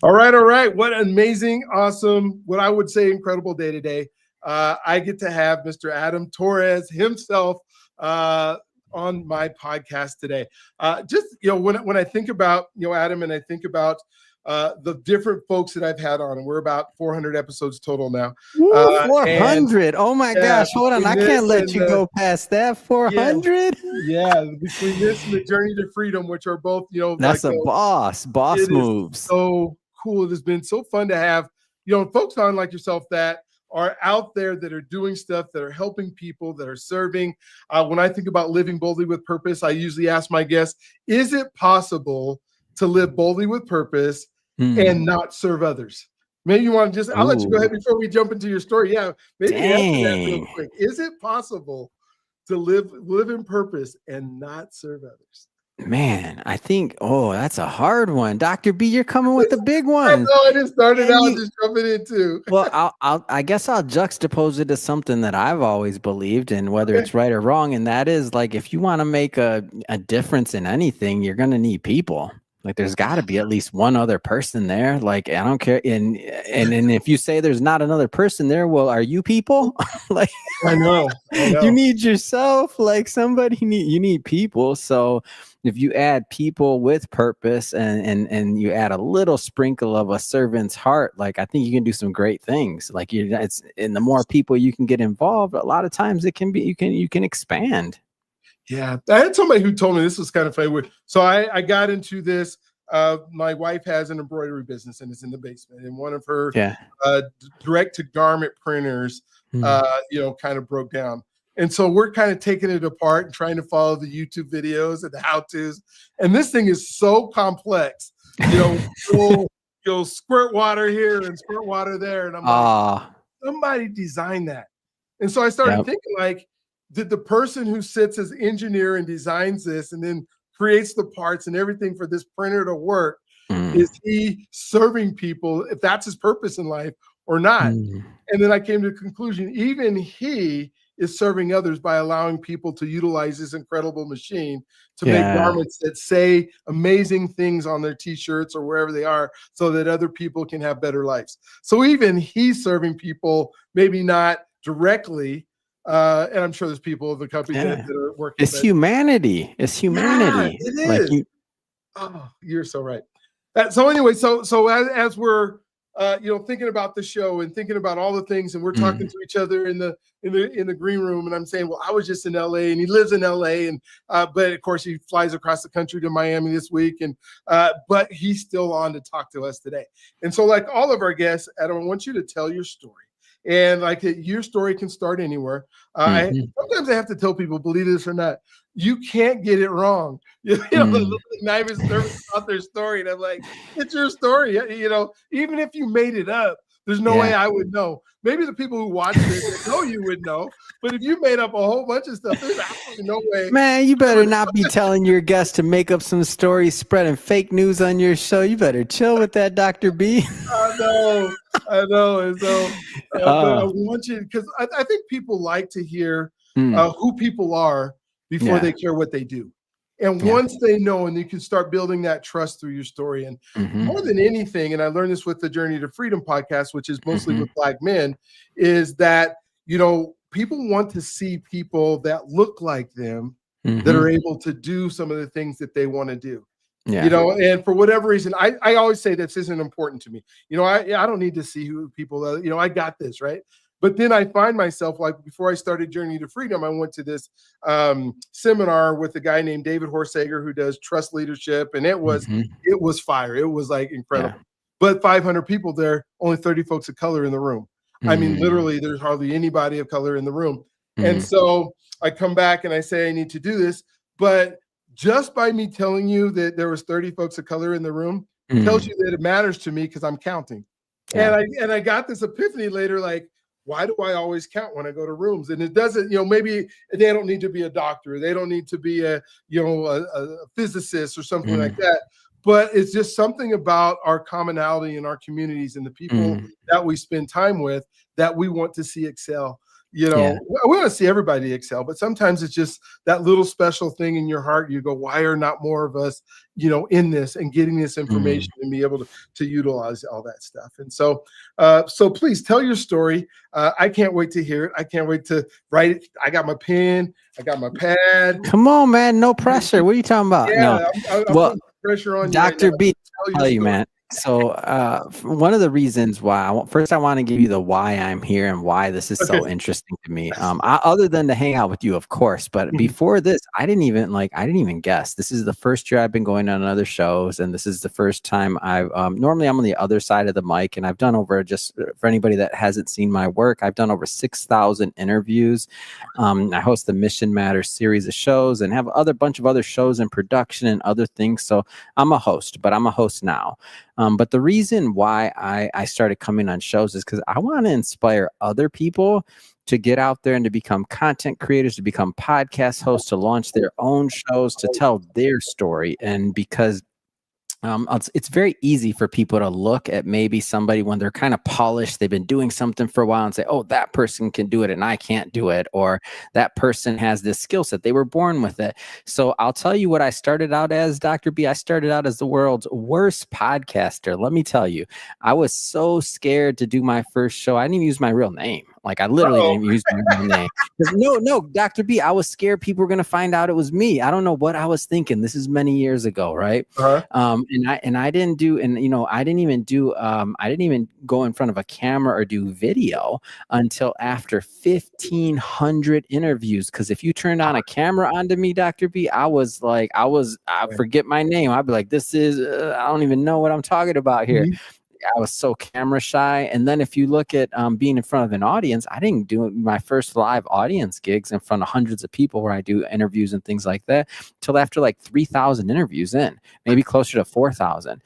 All right, all right. What an amazing, awesome, what I would say incredible day today. I get to have Mr. Adam Torres himself on my podcast today. Just when I think about Adam, and I think about the different folks that I've had on, and we're about 400 episodes total now. Woo, And 400. Oh my gosh, hold on. I can't let you go past that. 400. Yeah, between this and the Journey to Freedom, which are both That's like a boss moves. So cool. It has been so fun to have folks on like yourself that are out there, that are doing stuff, that are helping people, that are serving. When I think about living boldly with purpose, I usually ask my guests, is it possible to live boldly with purpose and not serve others? Maybe you want to I'll let you go ahead before we jump into your story. Yeah, maybe answer that real quick. Is it possible to live in purpose and not serve others? Man, I think, that's a hard one. Dr. B, you're coming with the big one. I just started out just jumping into. Well, I guess I'll juxtapose it to something that I've always believed in, whether it's right or wrong. And that is, like, if you want to make a difference in anything, you're going to need people. Like, there's got to be at least one other person there. Like, I don't care. And if you say there's not another person there, well, are you people? Like, I know. You need yourself. Like, you need people. So if you add people with purpose and you add a little sprinkle of a servant's heart, like, I think you can do some great things. Like, and the more people you can get involved, a lot of times it can be, you can expand. Yeah, I had somebody who told me, this was kind of funny. So I got into this. My wife has an embroidery business and it's in the basement. And one of her direct to garment printers, kind of broke down. And so we're kind of taking it apart and trying to follow the YouTube videos and the how-tos. And this thing is so complex. You'll squirt water here and squirt water there. And I'm like, somebody designed that. And so I started thinking, like, did the person who sits as engineer and designs this and then creates the parts and everything for this printer to work, is he serving people, if that's his purpose in life or not? And then I came to the conclusion, even he is serving others by allowing people to utilize this incredible machine to make garments that say amazing things on their t-shirts or wherever they are, so that other people can have better lives. So even he's serving people, maybe not directly, and I'm sure there's people in the company that are working. It's humanity. It's humanity. Yeah, it is. You're so right. So anyway, so as we're thinking about the show and thinking about all the things, and we're talking to each other in the green room, and I'm saying, well, I was just in LA, and he lives in LA, and but of course he flies across the country to Miami this week, and but he's still on to talk to us today. And so, like all of our guests, Adam, I want you to tell your story. And like your story can start anywhere. Sometimes I have to tell people, believe this or not, you can't get it wrong. I'm just nervous about their story, and I'm like, it's your story. Even if you made it up, there's no way I would know. Maybe the people who watch this know you would know, but if you made up a whole bunch of stuff, there's absolutely no way. Man, you better not be telling your guests to make up some stories, spreading fake news on your show. You better chill with that, Dr. B. I know. And so, but I want you, because I think people like to hear who people are before they care what they do. And once they know, and you can start building that trust through your story. And more than anything, and I learned this with the Journey to Freedom podcast, which is mostly with Black men, is that, people want to see people that look like them, that are able to do some of the things that they want to do. And for whatever reason, I always say this isn't important to me. I don't need to see who people are, I got this, right? But then I find myself, like, before I started Journey to Freedom, I went to this seminar with a guy named David Horsager, who does trust leadership. And it was fire. It was like incredible. But 500 people there, only 30 folks of color in the room. I mean, literally, there's hardly anybody of color in the room. And so I come back and I say, I need to do this. But just by me telling you that there was 30 folks of color in the room tells you that it matters to me, because I'm counting. And I got this epiphany later, like, why do I always count when I go to rooms? And it doesn't, maybe they don't need to be a doctor. They don't need to be a physicist or something like that. But it's just something about our commonality in our communities and the people that we spend time with that we want to see excel. we want to see everybody excel, but sometimes it's just that little special thing in your heart. You go, why are not more of us, in this and getting this information and be able to utilize all that stuff? And so, so please tell your story. I can't wait to hear it. I can't wait to write it. I got my pen. I got my pad. Come on, man. No pressure. What are you talking about? Yeah, I'm putting pressure on Dr. you right B, tell you, man. So one of the reasons why I want to give you the why I'm here and why this is so interesting to me. Other than to hang out with you, of course, but before this, I didn't even guess. This is the first year I've been going on other shows, and this is the first time I've normally I'm on the other side of the mic, and I've done over, just for anybody that hasn't seen my work, I've done over 6,000 interviews. I host the Mission Matters series of shows and have bunch of other shows in production and other things. So I'm a host, but I'm a host now. But the reason why I started coming on shows is because I want to inspire other people to get out there and to become content creators, to become podcast hosts, to launch their own shows, to tell their story. And because it's very easy for people to look at maybe somebody when they're kind of polished, they've been doing something for a while, and say, oh, that person can do it and I can't do it, or that person has this skill set, they were born with it. So I'll tell you what I started out as, Dr. B. I started out as the world's worst podcaster. Let me tell you, I was so scared to do my first show. I didn't even use my real name. Like, I literally didn't use my real name. No, Dr. B, I was scared people were going to find out it was me. I don't know what I was thinking. This is many years ago, right? I didn't even go in front of a camera or do video until after 1,500 interviews. Because if you turned on a camera onto me, Dr. B, I forget my name. I'd be like, this is, I don't even know what I'm talking about here. I was so camera shy. And then if you look at being in front of an audience, I didn't do my first live audience gigs in front of hundreds of people where I do interviews and things like that till after like 3,000 interviews in, maybe closer to 4,000.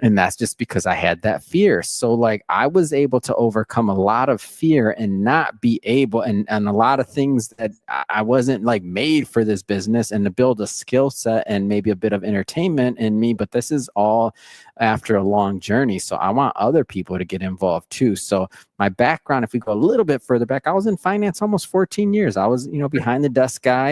And that's just because I had that fear. So like I was able to overcome a lot of fear and not be able, and a lot of things that I wasn't like made for this business, and to build a skill set and maybe a bit of entertainment in me. But this is all after a long journey. So I want other people to get involved too. So my background, if we go a little bit further back, I was in finance almost 14 years. I was, behind the desk guy,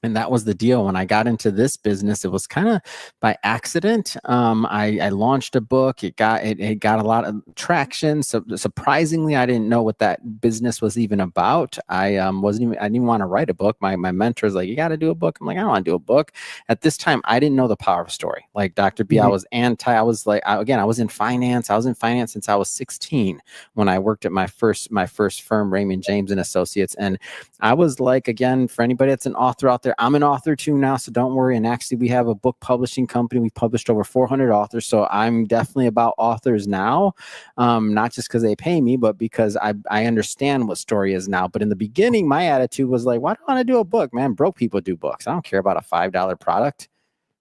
and that was the deal. When I got into this business, it was kind of by accident. I launched a book. It got a lot of traction. So surprisingly, I didn't know what that business was even about. I didn't want to write a book. My mentor's like, you got to do a book. I'm like, I don't want to do a book. At this time, I didn't know the power of story. Like Dr. B, I was I was in finance. I was in finance since I was 16 when I worked at my first firm, Raymond James and Associates. And I was like, again, for anybody that's an author out there, I'm an author too now, so don't worry. And actually, we have a book publishing company. We published over 400 authors, so I'm definitely about authors now, not just because they pay me, but because I understand what story is now. But in the beginning, my attitude was like, why do I want to do a book, man? Broke people do books. I don't care about a $5 product.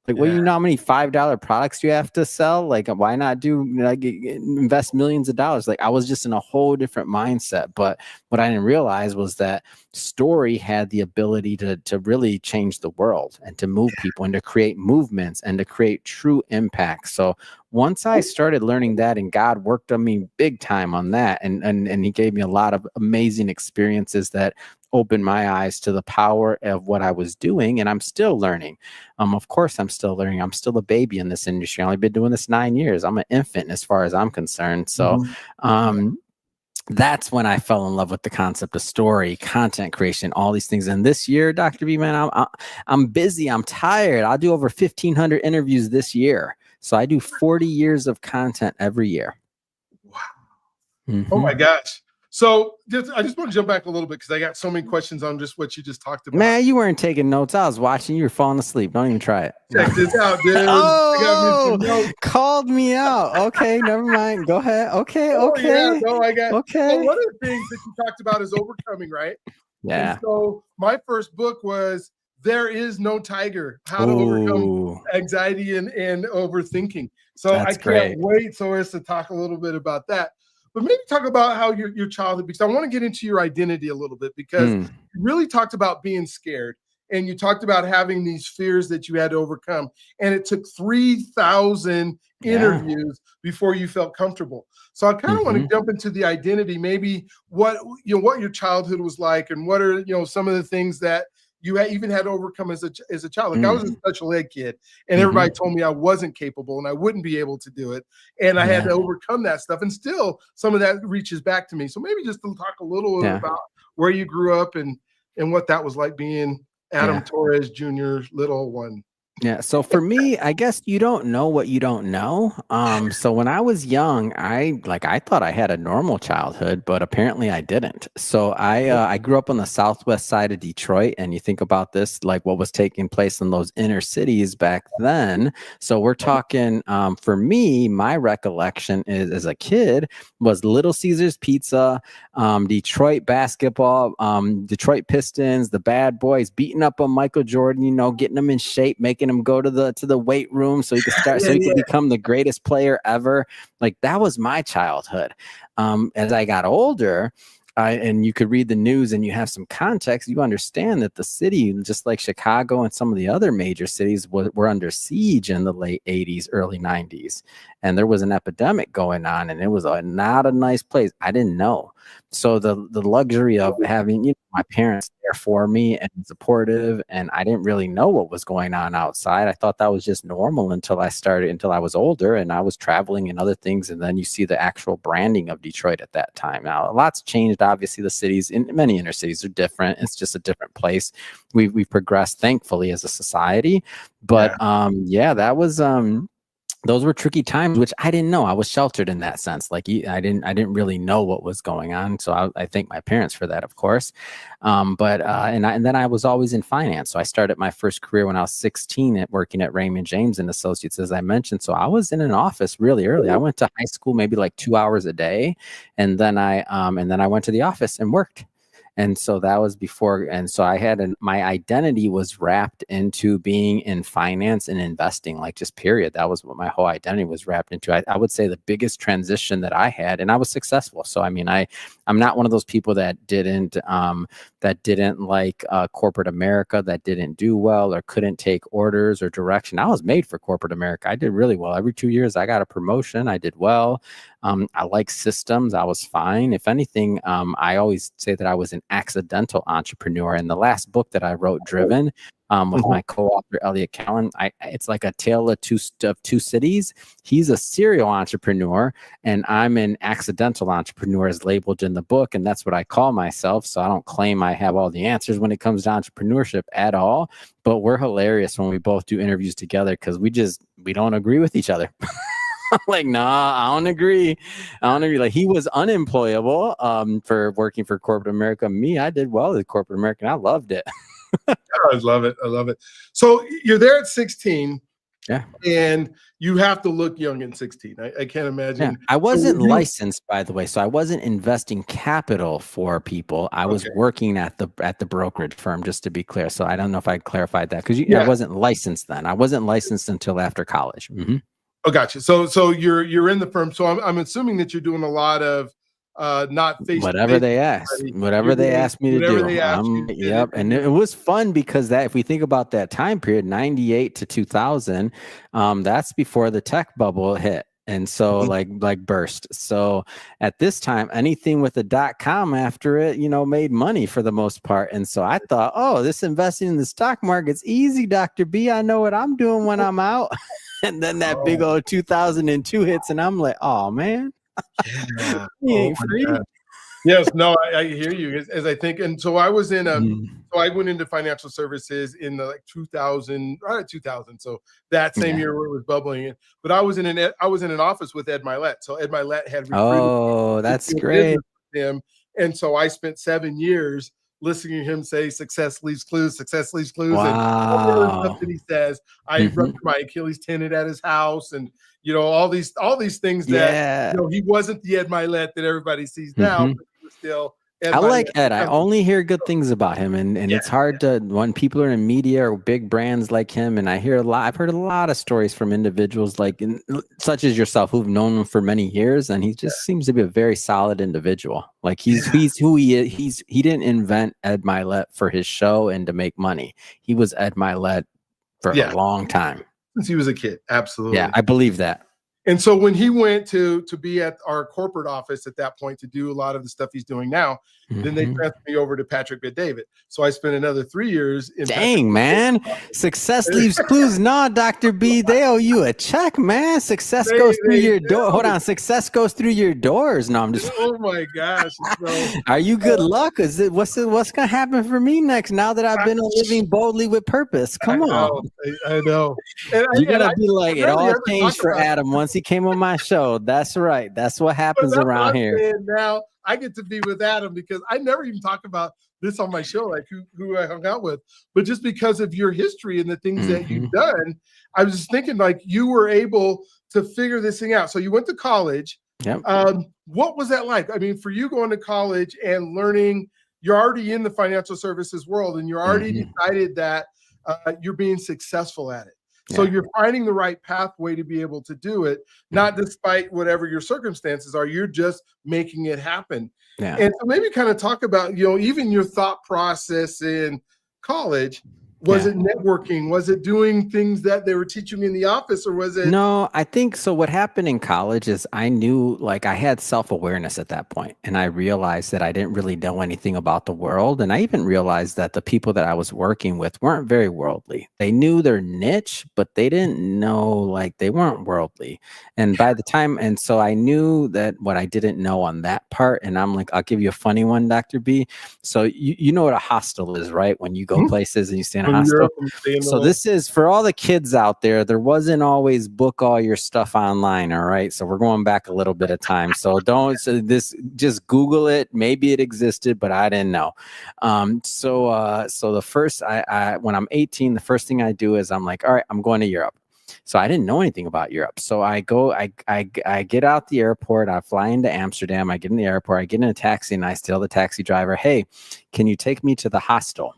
Like, well, you know how many $5 products you have to sell? Like, why not invest millions of dollars? Like, I was just in a whole different mindset. But what I didn't realize was that story had the ability to really change the world and to move people and to create movements and to create true impact. So once I started learning that, and God worked on me big time on that, and he gave me a lot of amazing experiences that opened my eyes to the power of what I was doing. And I'm still learning. Of course, I'm still learning. I'm still a baby in this industry. I've only been doing this 9 years. I'm an infant as far as I'm concerned. So, that's when I fell in love with the concept of story, content creation, all these things. And this year, Dr. B, man, I'm busy. I'm tired. I'll do over 1,500 interviews this year. So I do 40 years of content every year. Wow. Oh my gosh. So I just want to jump back a little bit because I got so many questions on just what you just talked about. Man, you weren't taking notes. I was watching. You were falling asleep. Don't even try it. Check this out, dude. Called me out. Okay, never mind. Go ahead. Okay. Yeah, no, I got. Okay. Well, one of the things that you talked about is overcoming, right? Yeah. And so my first book was There Is No Tiger: How to Overcome Anxiety and Overthinking. So I can't wait, Torres, to talk a little bit about that. But maybe talk about how your childhood, because I want to get into your identity a little bit, because you really talked about being scared. and you talked about having these fears that you had to overcome, and it took 3,000 interviews before you felt comfortable. So I kind of want to jump into the identity, maybe what your childhood was like, and what are some of the things that you even had to overcome as a child. Like I was a special ed kid, and everybody told me I wasn't capable and I wouldn't be able to do it, and I had to overcome that stuff, and still some of that reaches back to me. So maybe just to talk a little bit about where you grew up and what that was like being Adam Torres Jr.'s little one. Yeah. So for me, I guess you don't know what you don't know. So when I was young, I thought I had a normal childhood, but apparently I didn't. So I grew up on the southwest side of Detroit, and you think about this, like what was taking place in those inner cities back then. So we're talking, for me, my recollection is as a kid was Little Caesars Pizza, Detroit basketball, Detroit Pistons, the Bad Boys beating up on Michael Jordan, getting them in shape, making him go to the weight room so he could start so he could become the greatest player ever. Like that was my childhood. As I got older, and you could read the news and you have some context, you understand that the city, just like Chicago and some of the other major cities, were under siege in the late 80s, early 90s. And there was an epidemic going on, and it was not a nice place. I didn't know. So the luxury of having my parents there for me and supportive, and I didn't really know what was going on outside. I thought that was just normal until I was older and I was traveling and other things. And then you see the actual branding of Detroit at that time. Now, a lot's changed. Obviously, the cities in many inner cities are different. It's just a different place. We've progressed, thankfully, as a society. But that was those were tricky times, which I didn't know. I was sheltered in that sense. Like I didn't really know what was going on. So I thank my parents for that, of course. And then I was always in finance. So I started my first career when I was 16 working at Raymond James and Associates, as I mentioned. So I was in an office really early. I went to high school maybe like 2 hours a day, and then I went to the office and worked. And so that was before. And so I had my identity was wrapped into being in finance and investing, like just period. That was what my whole identity was wrapped into. I would say the biggest transition that I had, and I was successful. So, I mean, I'm not one of those people that didn't like corporate America, that didn't do well or couldn't take orders or direction. I was made for corporate America. I did really well. Every 2 years I got a promotion. I did well. I like systems. I was fine. If anything, I always say that I was an accidental entrepreneur. In the last book that I wrote, Driven, with my co-author Elliot Callan, it's like a tale of two cities. He's a serial entrepreneur, and I'm an accidental entrepreneur, as labeled in the book, and that's what I call myself. So I don't claim I have all the answers when it comes to entrepreneurship at all. But we're hilarious when we both do interviews together because we don't agree with each other. I'm like, nah, I don't agree. Like, he was unemployable for working for corporate America. Me, I did well with corporate America, and I loved it. I love it. So you're there at 16. Yeah. And you have to look young at 16. I can't imagine. Yeah. I wasn't licensed, by the way, so I wasn't investing capital for people. I was working at the brokerage firm, just to be clear. So I don't know if I clarified that because I wasn't licensed then. I wasn't licensed until after college. Mm-hmm. Oh, gotcha. So you're in the firm. So I'm assuming that you're doing a lot of not face whatever they ask, whatever they asked me to do. Yep. And it was fun because if we think about that time period, 98 to 2000, that's before the tech bubble hit. And so like burst. So at this time, anything with a .com after it, made money for the most part. And so I thought, oh, this investing in the stock market's easy, Dr. B. I know what I'm doing when I'm out. And then that big old 2002 hits, and I'm like, oh man, he ain't free. Yes, no, I hear you. As I think, and so I was in so I went into financial services in the 2000, right at 2000. So that same year where it was bubbling. But I was in an office with Ed Milet. So Ed Milet had recruited. Oh, that's great. Him, and so I spent 7 years listening to him say "success leaves clues," Wow. and all the stuff that he says. I ruptured my Achilles tendon at his house, and all these things that he wasn't the Ed Milet that everybody sees now, but he was still I like Ed. I only hear good things about him, and it's hard to, when people are in media or big brands like him, and I've heard a lot of stories from individuals like such as yourself who've known him for many years, and he just seems to be a very solid individual. Like he's who he is. He didn't invent Ed Milet for his show and to make money. He was Ed Milet for a long time. Since he was a kid. Absolutely. Yeah, I believe that. And so when he went to be at our corporate office at that point to do a lot of the stuff he's doing now, then they transferred me over to Patrick Bet-David. So I spent another 3 years in Dang, man. Success leaves clues. No, Dr. B, they owe you a check, man. Success goes through your door. Hold on. Success goes through your doors. No, I'm just. Oh my gosh. So, are you good luck? Is it what's gonna happen for me next now that I've been living boldly with purpose? Come on. I know. You're gonna be like, it all changed for Adam once he came on my show. That's right. That's what happens around here. Now I get to be with Adam because I never even talk about this on my show, like who I hung out with, but just because of your history and the things that you've done, I was just thinking like you were able to figure this thing out. So you went to college. Yep. What was that like? I mean, for you going to college and learning, you're already in the financial services world and you're already decided that you're being successful at it. So you're finding the right pathway to be able to do it, not despite whatever your circumstances are. You're just making it happen. Yeah. And so maybe kind of talk about, even your thought process in college. Was it networking? Was it doing things that they were teaching in the office, or was it? No, I think so. What happened in college is I knew, like, I had self-awareness at that point, and I realized that I didn't really know anything about the world. And I even realized that the people that I was working with weren't very worldly. They knew their niche, but they didn't know, like, they weren't worldly. And by the time, and so I knew that what I didn't know on that part, and I'm like, I'll give you a funny one, Dr. B. So you know what a hostel is, right? When you go places and you stay in a hostel. So this is for all the kids out there. There wasn't always book all your stuff online. All right. So we're going back a little bit of time. So just Google it. Maybe it existed, but I didn't know. So the first, when I'm 18, the first thing I do is I'm like, all right, I'm going to Europe. So I didn't know anything about Europe. So I get out the airport, I fly into Amsterdam, I get in the airport, I get in a taxi, and I tell the taxi driver, hey, can you take me to the hostel?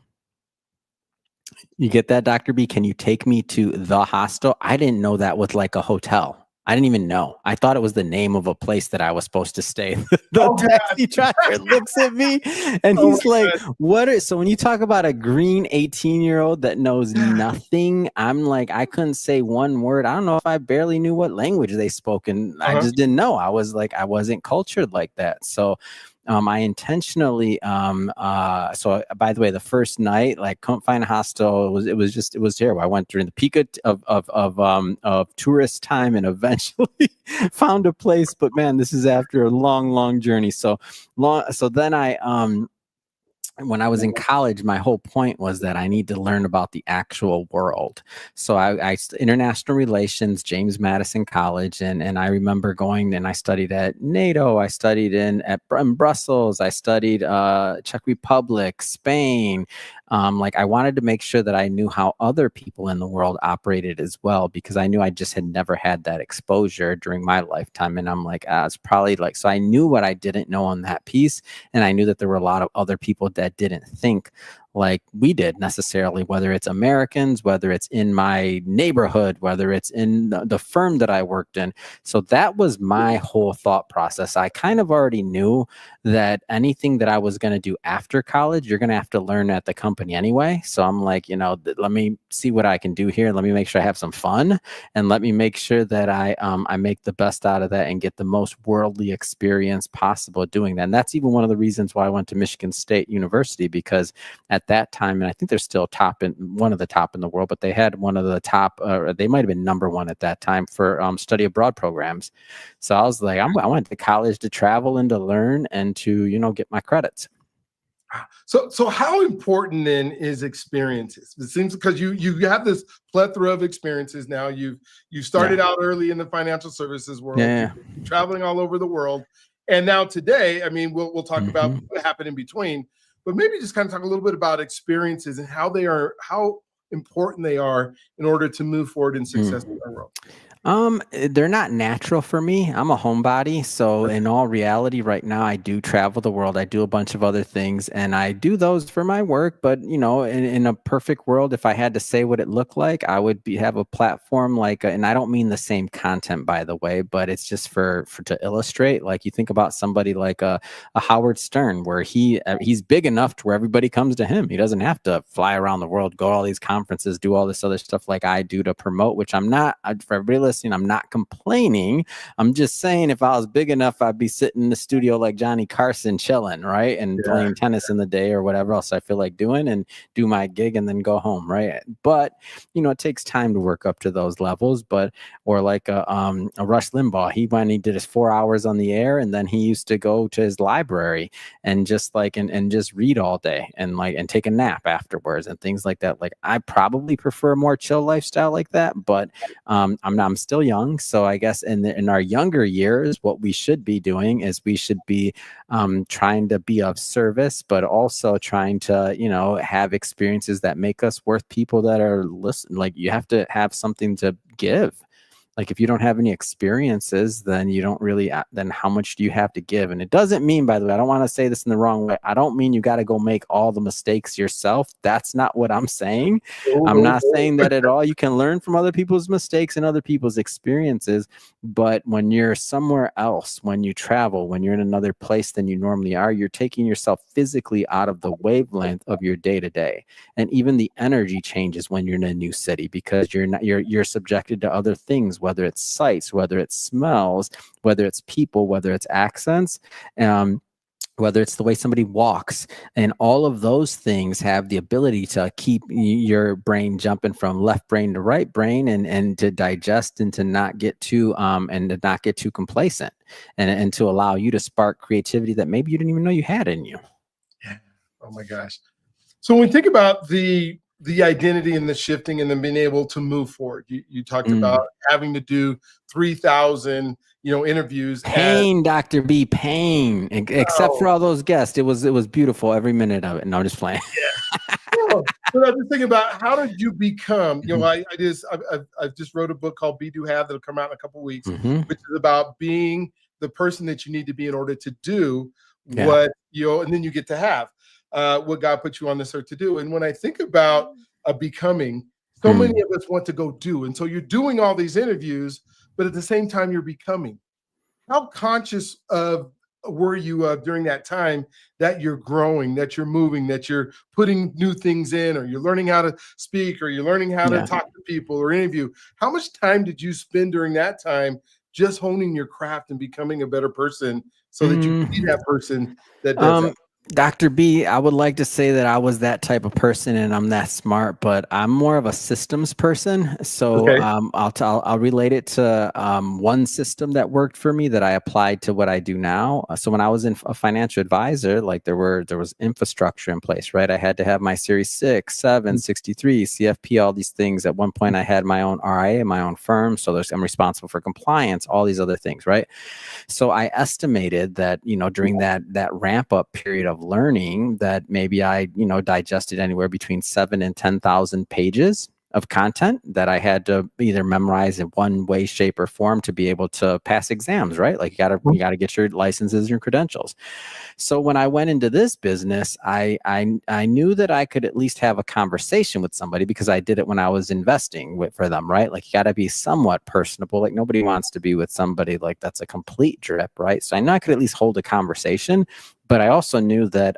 You get that, Dr. B? Can you take me to the hostel? I didn't know that was like a hotel. I didn't even know. I thought it was the name of a place that I was supposed to stay. The taxi driver looks at me and he's like, so when you talk about a green 18-year-old that knows nothing, I'm like, I couldn't say one word. I don't know if I barely knew what language they spoke, and I just didn't know. I was like, I wasn't cultured like that. So I intentionally, so by the way, the first night, like, couldn't find a hostel. It was terrible. I went during the peak of tourist time and eventually found a place, but man, this is after a long journey. So then when I was in college, my whole point was that I need to learn about the actual world. So I international relations, James Madison College, and I remember going and I studied at NATO. I studied in Brussels. I studied Czech Republic, Spain. Like, I wanted to make sure that I knew how other people in the world operated as well, because I knew I just had never had that exposure during my lifetime. And I'm like, it's probably like, so I knew what I didn't know on that piece. And I knew that there were a lot of other people that didn't think like we did necessarily, whether it's Americans, whether it's in my neighborhood, whether it's in the firm that I worked in. So that was my whole thought process. I kind of already knew that anything that I was going to do after college, you're going to have to learn at the company anyway. So I'm like, let me see what I can do here. Let me make sure I have some fun, and let me make sure that I make the best out of that and get the most worldly experience possible doing that. And that's even one of the reasons why I went to Michigan State University, because at that time, and I think they're still one of the top in the world, but they had one of the top, they might have been number one at that time for study abroad programs. So I was like, I went to college to travel and to learn and to, get my credits. So how important then is experiences? It seems because you have this plethora of experiences now. You started out early in the financial services world, you're traveling all over the world, and now today, I mean, we'll talk about what happened in between, but maybe just kind of talk a little bit about experiences and how important they are in order to move forward in success in our world? They're not natural for me. I'm a homebody. So in all reality, right now, I do travel the world. I do a bunch of other things and I do those for my work. But in a perfect world, if I had to say what it looked like, I would have a platform and I don't mean the same content, by the way, but it's just for to illustrate. Like you think about somebody like a Howard Stern, where he's big enough to where everybody comes to him. He doesn't have to fly around the world, go to all these conferences, do all this other stuff like I do to promote, which I'm not. For everybody listening, I'm not complaining. I'm just saying if I was big enough, I'd be sitting in the studio like Johnny Carson chilling, right? And playing tennis in the day or whatever else I feel like doing and do my gig and then go home, right? But, it takes time to work up to those levels. Or like a Rush Limbaugh, he did his 4 hours on the air and then he used to go to his library and just and just read all day and take a nap afterwards and things like that. Like I probably prefer a more chill lifestyle like that, but I'm still young. So I guess in our younger years, what we should be doing is we should be trying to be of service, but also trying to, have experiences that make us worth people that are listening. Like you have to have something to give. Like if you don't have any experiences, then you don't really, then how much do you have to give? And it doesn't mean, by the way, I don't want to say this in the wrong way. I don't mean you got to go make all the mistakes yourself. That's not what I'm saying. I'm not saying that at all. You can learn from other people's mistakes and other people's experiences. But when you're somewhere else, when you travel, when you're in another place than you normally are, you're taking yourself physically out of the wavelength of your day to day. And even the energy changes when you're in a new city because you're subjected to other things, whether it's sights, whether it's smells, whether it's people, whether it's accents, whether it's the way somebody walks. And all of those things have the ability to keep your brain jumping from left brain to right brain and to digest and to not get too complacent and to allow you to spark creativity that maybe you didn't even know you had in you. Yeah. Oh my gosh. So when we think about the identity and the shifting and then being able to move forward, you talked about having to do 3,000 interviews. Pain, Dr. B, pain. Except for all those guests, it was beautiful every minute of it. No, I'm just playing. Yeah. But I was thinking about how did you become? I just wrote a book called Be Do Have that'll come out in a couple of weeks, which is about being the person that you need to be in order to do what and then you get to have what God put you on this earth to do. And when I think about becoming, so many of us want to go do, and so you're doing all these interviews, but at the same time you're becoming. How conscious were you during that time that you're growing, that you're moving, that you're putting new things in, or you're learning how to speak, or you're learning how to talk to people or interview? How much time did you spend during that time just honing your craft and becoming a better person so that you can be that person that does that? Dr. B, I would like to say that I was that type of person and I'm that smart, but I'm more of a systems person. So I'll relate it to one system that worked for me that I applied to what I do now. So when I was a financial advisor, like there was infrastructure in place, right? I had to have my Series 6, 7, 63, CFP, all these things. At one point I had my own RIA, my own firm. So I'm responsible for compliance, all these other things, right? So I estimated that, during that ramp up period of learning that maybe I, digested anywhere between 7,000 and 10,000 pages of content that I had to either memorize in one way, shape, or form to be able to pass exams, right? Like you gotta get your licenses, your credentials. So when I went into this business, I knew that I could at least have a conversation with somebody because I did it when I was investing for them, right? Like you gotta be somewhat personable. Like nobody wants to be with somebody like that's a complete drip, right? So I know I could at least hold a conversation, but I also knew that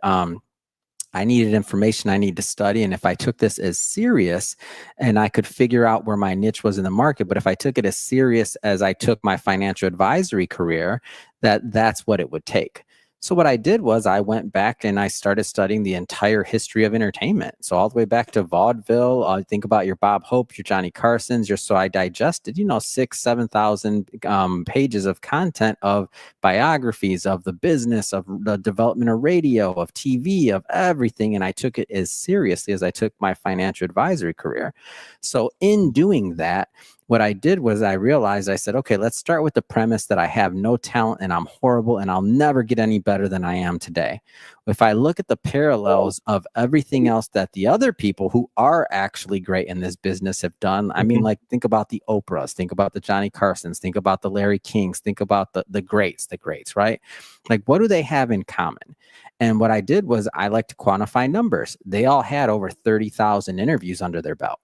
I needed information I need to study. And if I took this as serious and I could figure out where my niche was in the market, but if I took it as serious as I took my financial advisory career, that's what it would take. So what I did was I went back and I started studying the entire history of entertainment. So all the way back to vaudeville, think about your Bob Hope, your Johnny Carsons, so I digested, 6,000, 7,000 pages of content of biographies of the business, of the development of radio, of TV, of everything. And I took it as seriously as I took my financial advisory career. So in doing that, what I did was I realized, I said, okay, let's start with the premise that I have no talent and I'm horrible and I'll never get any better than I am today. If I look at the parallels of everything else that the other people who are actually great in this business have done, I mean, like, think about the Oprahs, think about the Johnny Carsons, think about the Larry Kings, think about the greats, right? Like, what do they have in common? And what I did was I like to quantify numbers. They all had over 30,000 interviews under their belt.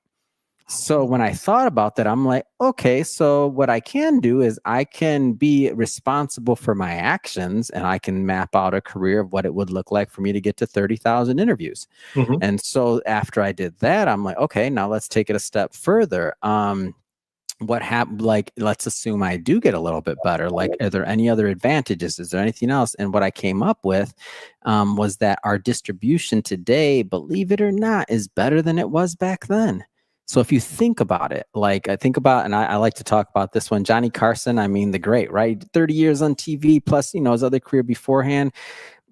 So when I thought about that, I'm like, okay, so what I can do is I can be responsible for my actions and I can map out a career of what it would look like for me to get to 30,000 interviews. And so after I did that, I'm like, okay, now let's take it a step further. What happened, like, let's assume I do get a little bit better. Like, are there any other advantages? Is there anything else? And what I came up with was that our distribution today, believe it or not, is better than it was back then. So if you think about it, like I think about, and I like to talk about this one, Johnny Carson, I mean, the great, right? 30 years on TV plus, his other career beforehand.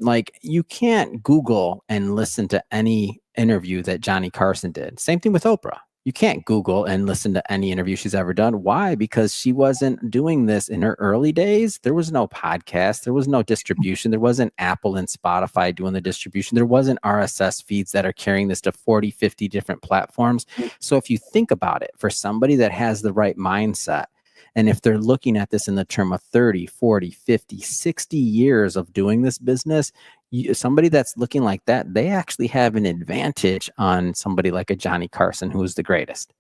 Like, you can't Google and listen to any interview that Johnny Carson did. Same thing with Oprah. You can't Google and listen to any interview she's ever done. Why? Because she wasn't doing this in her early days. There was no podcast. There was no distribution. There wasn't Apple and Spotify doing the distribution. There wasn't RSS feeds that are carrying this to 40, 50 different platforms. So if you think about it, for somebody that has the right mindset, and if they're looking at this in the term of 30, 40, 50, 60 years of doing this business, somebody that's looking like that, they actually have an advantage on somebody like a Johnny Carson, who is the greatest,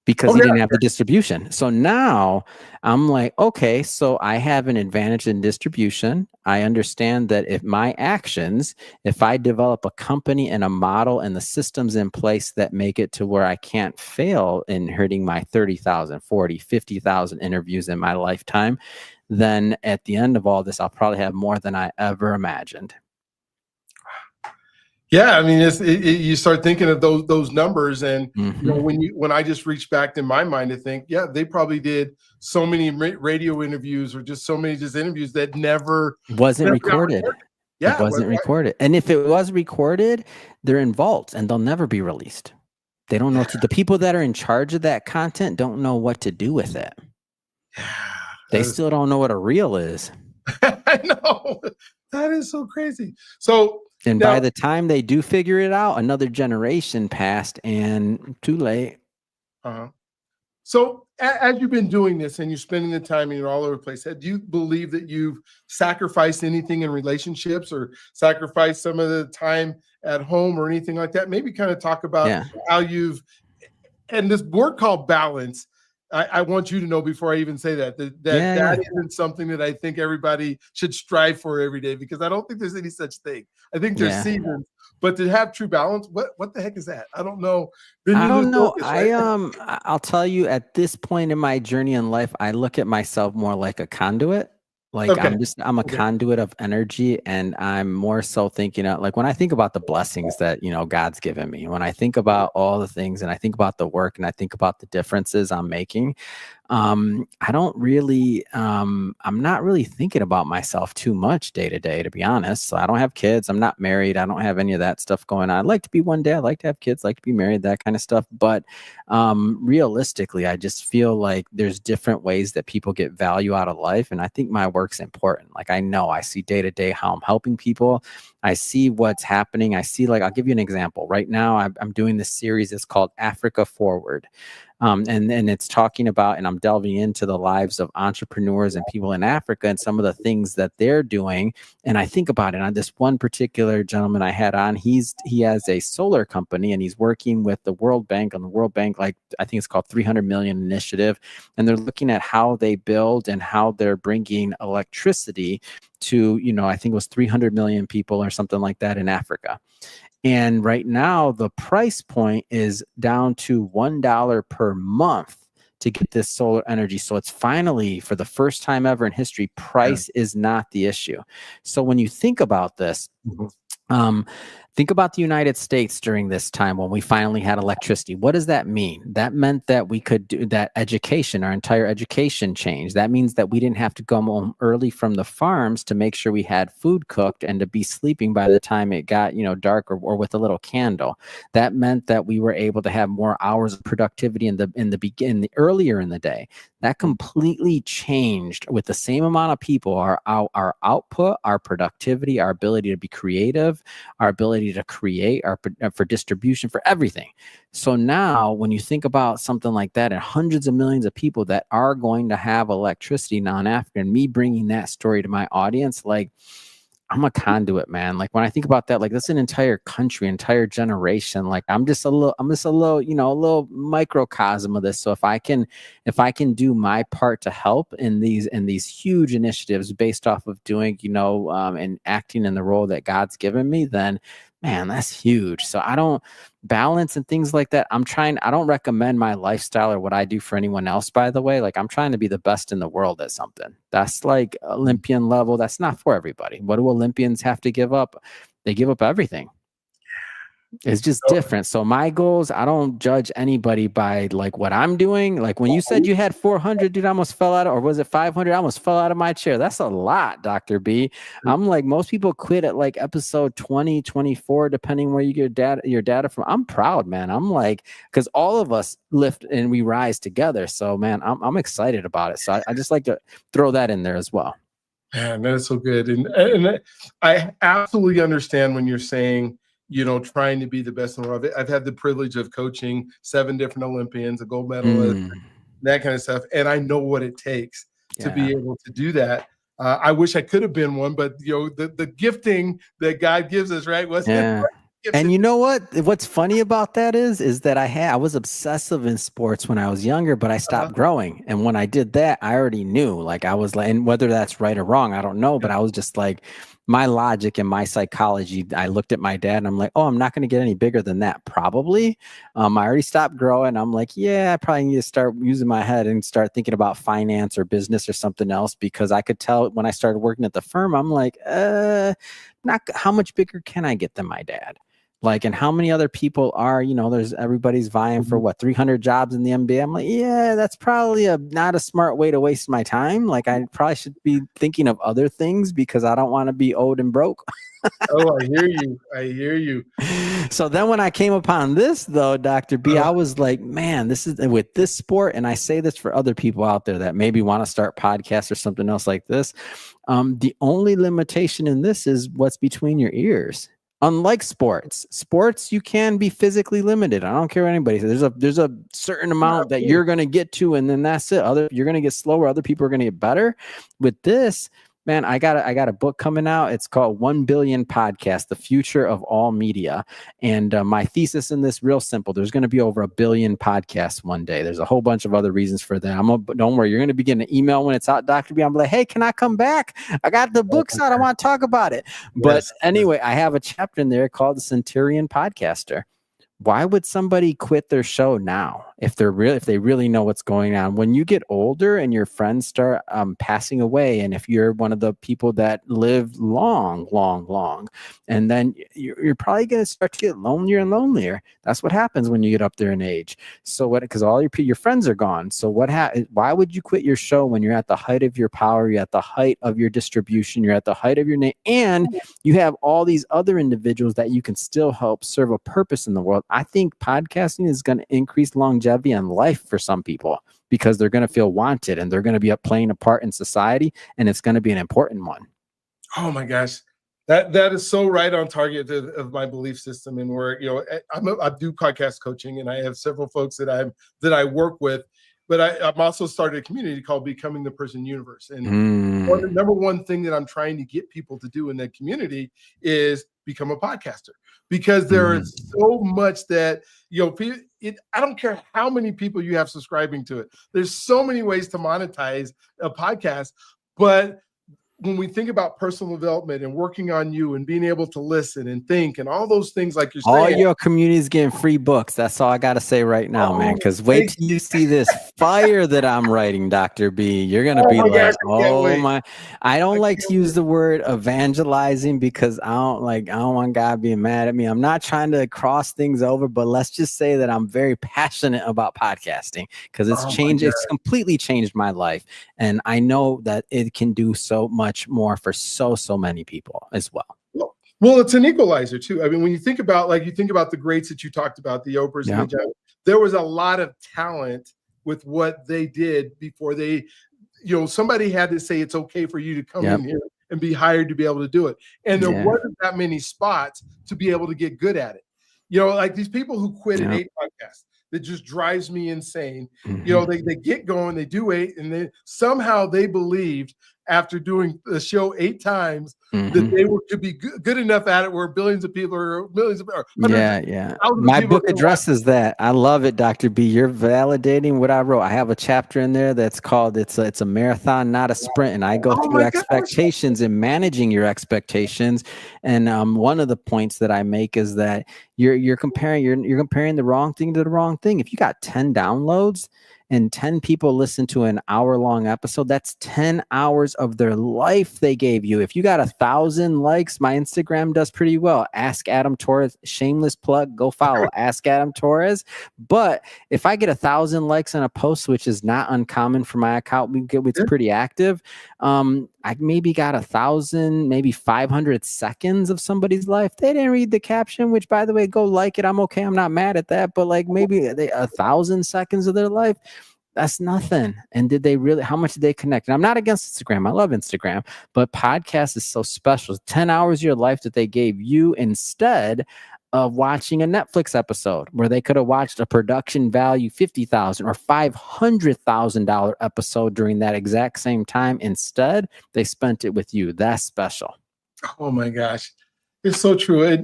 because he didn't have the distribution. So now I'm like, okay, so I have an advantage in distribution. I understand that if my actions, if I develop a company and a model and the systems in place that make it to where I can't fail in hitting my 30,000, 40, 50,000 interviews in my lifetime, then at the end of all this, I'll probably have more than I ever imagined. Yeah, I mean, you start thinking of those numbers, and when I just reach back in my mind to think, yeah, they probably did so many radio interviews or just so many interviews that never recorded. Yeah, it wasn't recorded. And if it was recorded, they're in vaults and they'll never be released. They don't know. The people that are in charge of that content don't know what to do with it. They still don't know what a reel is. I know, that is so crazy. So. And by the time they do figure it out, another generation passed and too late. So as you've been doing this and you're spending the time and you're all over the place, do you believe that you've sacrificed anything in relationships or sacrificed some of the time at home or anything like that? Maybe kind of talk about how you've, and this word called balance, I want you to know before I even say that isn't something that I think everybody should strive for every day, because I don't think there's any such thing. I think there's seasons, but to have true balance, what the heck is that? I don't know. I don't know. I'll tell you, at this point in my journey in life, I look at myself more like a conduit. Like, I'm a conduit of energy, and I'm more so thinking of, like, when I think about the blessings that, God's given me, when I think about all the things and I think about the work and I think about the differences I'm making, I don't really, I'm not really thinking about myself too much day to day, to be honest. So I don't have kids. I'm not married. I don't have any of that stuff going on. I'd like to be one day. I'd like to have kids, like to be married, that kind of stuff. But realistically, I just feel like there's different ways that people get value out of life. And I think my work's important. Like, I see day to day how I'm helping people. I see what's happening. I see, like, I'll give you an example. Right now, I'm doing this series. It's called Africa Forward. And it's talking about, and I'm delving into the lives of entrepreneurs and people in Africa and some of the things that they're doing. And I think about it. On this one particular gentleman I had on, he has a solar company and he's working with the World Bank on the World Bank, like, I think it's called 300 million initiative. And they're looking at how they build and how they're bringing electricity to, I think it was 300 million people or something like that in Africa. And right now, the price point is down to $1 per month to get this solar energy. So it's finally, for the first time ever in history, price is not the issue. So when you think about this, Think about the United States during this time when we finally had electricity. What does that mean? That meant that we could do that education, our entire education changed. That means that we didn't have to go home early from the farms to make sure we had food cooked and to be sleeping by the time it got, dark or with a little candle. That meant that we were able to have more hours of productivity earlier in the day. That completely changed with the same amount of people, our output, our productivity, our ability to be creative, our ability to create, for distribution, for everything. So now when you think about something like that and hundreds of millions of people that are going to have electricity now and after, and me bringing that story to my audience, like, I'm a conduit, man. Like when I think about that, like that's an entire country, entire generation. Like I'm just a little, a little microcosm of this. So if I can do my part to help in these huge initiatives based off of doing, and acting in the role that God's given me, then man, that's huge. So I don't balance and things like that. I don't recommend my lifestyle or what I do for anyone else, by the way. Like I'm trying to be the best in the world at something. That's like Olympian level. That's not for everybody. What do Olympians have to give up? They give up everything. It's just different. So my goals, I don't judge anybody by like what I'm doing. Like when you said you had 400, dude, I almost fell out of, or was it 500? I almost fell out of my chair. That's a lot, Dr. B. I'm like, most people quit at like episode 20, 24, depending where you get your data from. I'm proud, man. I'm like, because all of us lift and we rise together. So man, I'm excited about it. So I just like to throw that in there as well. Man, that's so good. And I absolutely understand when you're saying, trying to be the best in the world. I've had the privilege of coaching 7 different Olympians, a gold medalist, that kind of stuff. And I know what it takes to be able to do that. I wish I could have been one, but the gifting that God gives us, right? And you know what's funny about that is that I was obsessive in sports when I was younger, but I stopped growing. And when I did that, I already knew, like I was like, and whether that's right or wrong, I don't know, but I was just like, my logic and my psychology, I looked at my dad and I'm like, oh, I'm not going to get any bigger than that. Probably. I already stopped growing. I'm like, yeah, I probably need to start using my head and start thinking about finance or business or something else, because I could tell when I started working at the firm, I'm like, how much bigger can I get than my dad? Like, and how many other people are, everybody's vying for 300 jobs in the NBA. I'm like, yeah, that's probably not a smart way to waste my time. Like I probably should be thinking of other things because I don't want to be old and broke. Oh, I hear you. So then when I came upon this though, Dr. B, I was like, man, this is with this sport. And I say this for other people out there that maybe want to start podcasts or something else like this. The only limitation in this is what's between your ears. Unlike sports, you can be physically limited. I don't care what anybody says. There's a certain amount that you're going to get to, and then that's it. You're going to get slower. Other people are going to get better. With this, man, I got a book coming out. It's called 1 Billion Podcast, The Future of All Media. And my thesis in this, real simple. There's going to be over 1 billion podcasts one day. There's a whole bunch of other reasons for that. Don't worry. You're going to be getting an email when it's out, Dr. B. I'm like, hey, can I come back? I got the books out. I want to talk about it. But anyway, I have a chapter in there called The Centurion Podcaster. Why would somebody quit their show now if they really know what's going on? When you get older and your friends start passing away, and if you're one of the people that live long, and then you're probably going to start to get lonelier and lonelier. That's what happens when you get up there in age. So because all your friends are gone. So why would you quit your show when you're at the height of your power, you're at the height of your distribution, you're at the height of your name, and you have all these other individuals that you can still help serve a purpose in the world? I think podcasting is going to increase longevity and life for some people because they're going to feel wanted and they're going to be playing a part in society, and it's going to be an important one. Oh my gosh. That is so right on target of my belief system. And where, I do podcast coaching, and I have several folks that I work with, but I'm also started a community called Becoming the Person Universe. And the number one thing that I'm trying to get people to do in that community is become a podcaster, because there is so much that, I don't care how many people you have subscribing to it. There's so many ways to monetize a podcast, but when we think about personal development and working on you and being able to listen and think and all those things, like you're all saying, your community's getting free books. That's all I got to say right now, man. Because wait till you see this fire that I'm writing, Dr. B. You're going to be like, gosh, oh my. I don't like to use the word evangelizing because I don't want God being mad at me. I'm not trying to cross things over, but let's just say that I'm very passionate about podcasting because it's completely changed my life. And I know that it can do so much more for so many people as well. Well, it's an equalizer too. I mean, when you think about the greats that you talked about, the Oprahs and the John, there was a lot of talent with what they did before they, somebody had to say it's okay for you to come in here and be hired to be able to do it. And there wasn't that many spots to be able to get good at it. Like these people who quit at 8 podcasts, that just drives me insane. They get going, they do 8, and then somehow they believed after doing the show 8 times that they could be good enough at it where billions of people or millions of my book addresses that. I love it, Dr. B. You're validating what I wrote. I have a chapter in there that's called it's a marathon, not a sprint, and I go through expectations and managing your expectations. And one of the points that I make is that you're comparing the wrong thing to the wrong thing. If you got 10 downloads and 10 people listen to an hour-long episode, that's 10 hours of their life they gave you. If you got 1,000 likes, my Instagram does pretty well. Ask Adam Torres, shameless plug, go follow Ask Adam Torres. But if I get 1,000 likes on a post, which is not uncommon for my account, it's pretty active. I maybe got 1,000, maybe 500 seconds of somebody's life. They didn't read the caption, which, by the way, go like it. I'm okay. I'm not mad at that. But like maybe 1,000 seconds of their life, that's nothing. And how much did they connect? And I'm not against Instagram. I love Instagram, but podcast is so special. 10 hours of your life that they gave you instead of watching a Netflix episode where they could have watched a production value $50,000 or $500,000 episode during that exact same time. Instead, they spent it with you. That's special. Oh my gosh, it's so true. I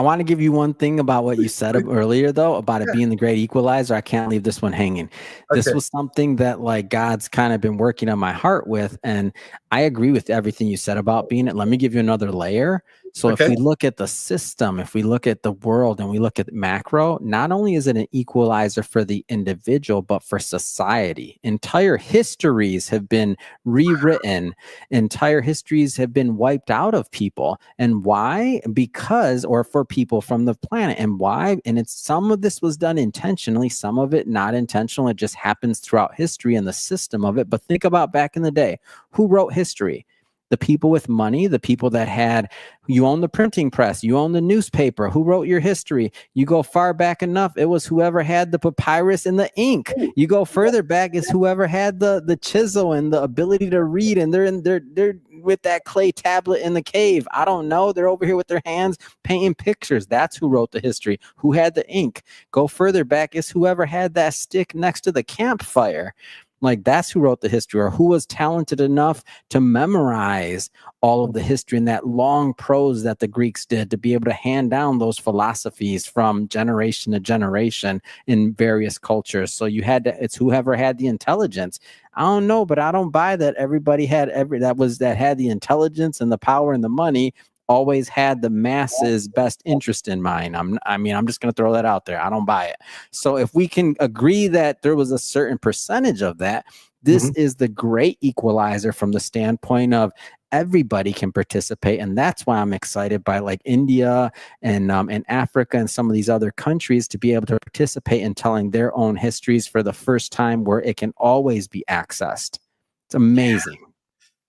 want to give you one thing about what you said earlier, though, about it being the great equalizer. I can't leave this one hanging. This was something that like God's kind of been working on my heart with. And I agree with everything you said about being it. Let me give you another layer. So if we look at the system, if we look at the world and we look at macro, not only is it an equalizer for the individual, but for society. Entire histories have been rewritten. Entire histories have been wiped out of people. And why? Because, or for people from the planet. And why? And some of this was done intentionally, some of it not intentional. It just happens throughout history and the system of it. But think about back in the day, who wrote history? The people with money, the people that you own the printing press, you own the newspaper. Who wrote your history? You go far back enough, it was whoever had the papyrus and the ink. You go further back, is whoever had the chisel and the ability to read, and they're with that clay tablet in the cave. I don't know. They're over here with their hands painting pictures. That's who wrote the history. Who had the ink? Go further back, is whoever had that stick next to the campfire. Like that's who wrote the history, or who was talented enough to memorize all of the history and that long prose that the Greeks did to be able to hand down those philosophies from generation to generation in various cultures. So it's whoever had the intelligence. I don't know, but I don't buy that everybody had that had the intelligence and the power and the money always had the masses' best interest in mind. I'm just going to throw that out there. I don't buy it. So if we can agree that there was a certain percentage of that, this is the great equalizer from the standpoint of everybody can participate. And that's why I'm excited by like India and Africa and some of these other countries to be able to participate in telling their own histories for the first time where it can always be accessed. It's amazing.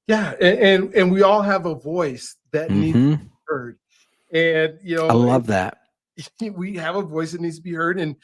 Yeah. And we all have a voice that needs to be heard. And, I love that. We have a voice that needs to be heard. And,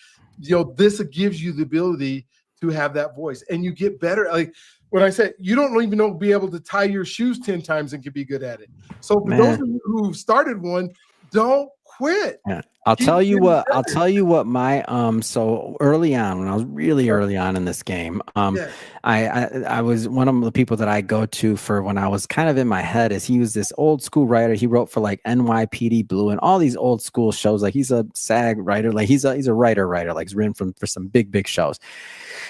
this gives you the ability to have that voice, and you get better. Like when I said, you don't even be able to tie your shoes 10 times and can be good at it. So for those of you who started one, don't quit. Yeah. I'll tell you what my so early on, when I was really early on in this game, I was one of the people that I go to for when I was kind of in my head is he was this old school writer. He wrote for like NYPD Blue and all these old school shows. Like he's a SAG writer, like he's a writer, like he's written for some big shows.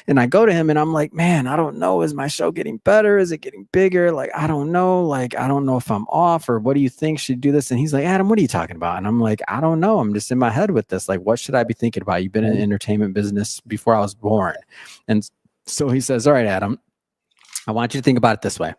And I go to him and I'm like, man, I don't know. Is my show getting better? Is it getting bigger? Like, I don't know. Like, I don't know if I'm off or what do you think should do this? And he's like, Adam, what are you talking about? And I'm like, I don't know. I'm just in my head with this. Like, what should I be thinking about? You've been in the entertainment business before I was born. And so he says, all right, Adam, I want you to think about it this way.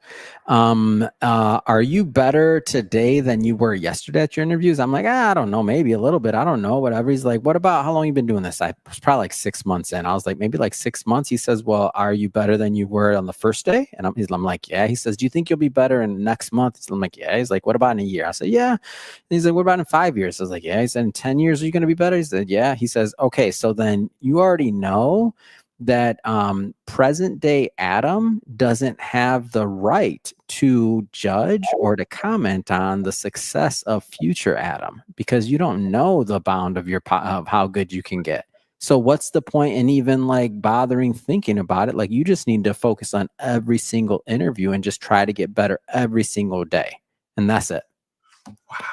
Are you better today than you were yesterday at your interviews? I'm like, I don't know, maybe a little bit. I don't know, whatever. He's like, what about how long you been doing this? I was probably like 6 months in. I was like, maybe like 6 months. He says, well, are you better than you were on the first day? And I'm like, yeah. He says, do you think you'll be better in next month? I'm like, yeah. He's like, what about in a year? I said, yeah. And he's like, what about in 5 years? I was like, yeah. He said, in 10 years, are you going to be better? He said, yeah. He says, okay, so then you already know that present day Adam doesn't have the right to judge or to comment on the success of future Adam because you don't know the bound of of how good you can get. So what's the point in even like bothering thinking about it? Like you just need to focus on every single interview and just try to get better every single day. And that's it. Wow.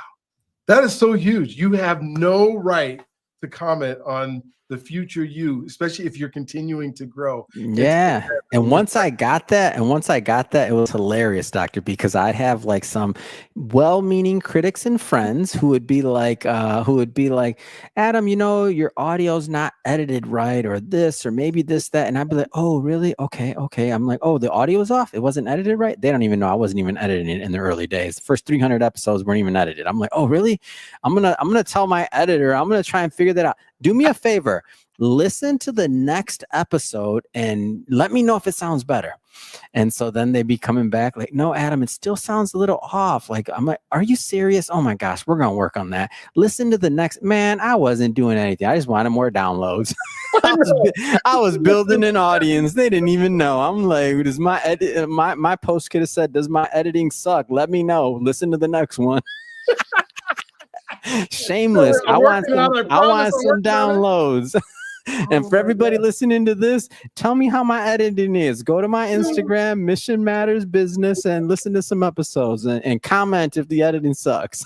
That is so huge. You have no right to comment on the future you, especially if you're continuing to grow. Yeah. And once I got that, it was hilarious, Doctor, because I'd have like some well-meaning critics and friends who would be like, Adam, you know, your audio's not edited right, or this, or maybe this, that. And I'd be like, oh, really? Okay. I'm like, oh, the audio was off. It wasn't edited right. They don't even know I wasn't even editing it in the early days. The first 300 episodes weren't even edited. I'm like, oh, really? I'm gonna tell my editor, I'm gonna try and figure that out. Do me a favor, listen to the next episode and let me know if it sounds better. And so then they'd be coming back like, no, Adam, it still sounds a little off. Like, I'm like, are you serious? Oh my gosh, we're going to work on that. Listen to the next, man, I wasn't doing anything. I just wanted more downloads. I was building an audience. They didn't even know. I'm like, does my post could have said, does my editing suck? Let me know. Listen to the next one. Shameless. I want some downloads. And for everybody listening to this, tell me how my editing is. Go to my Instagram, Mission Matters Business, and listen to some episodes and comment if the editing sucks.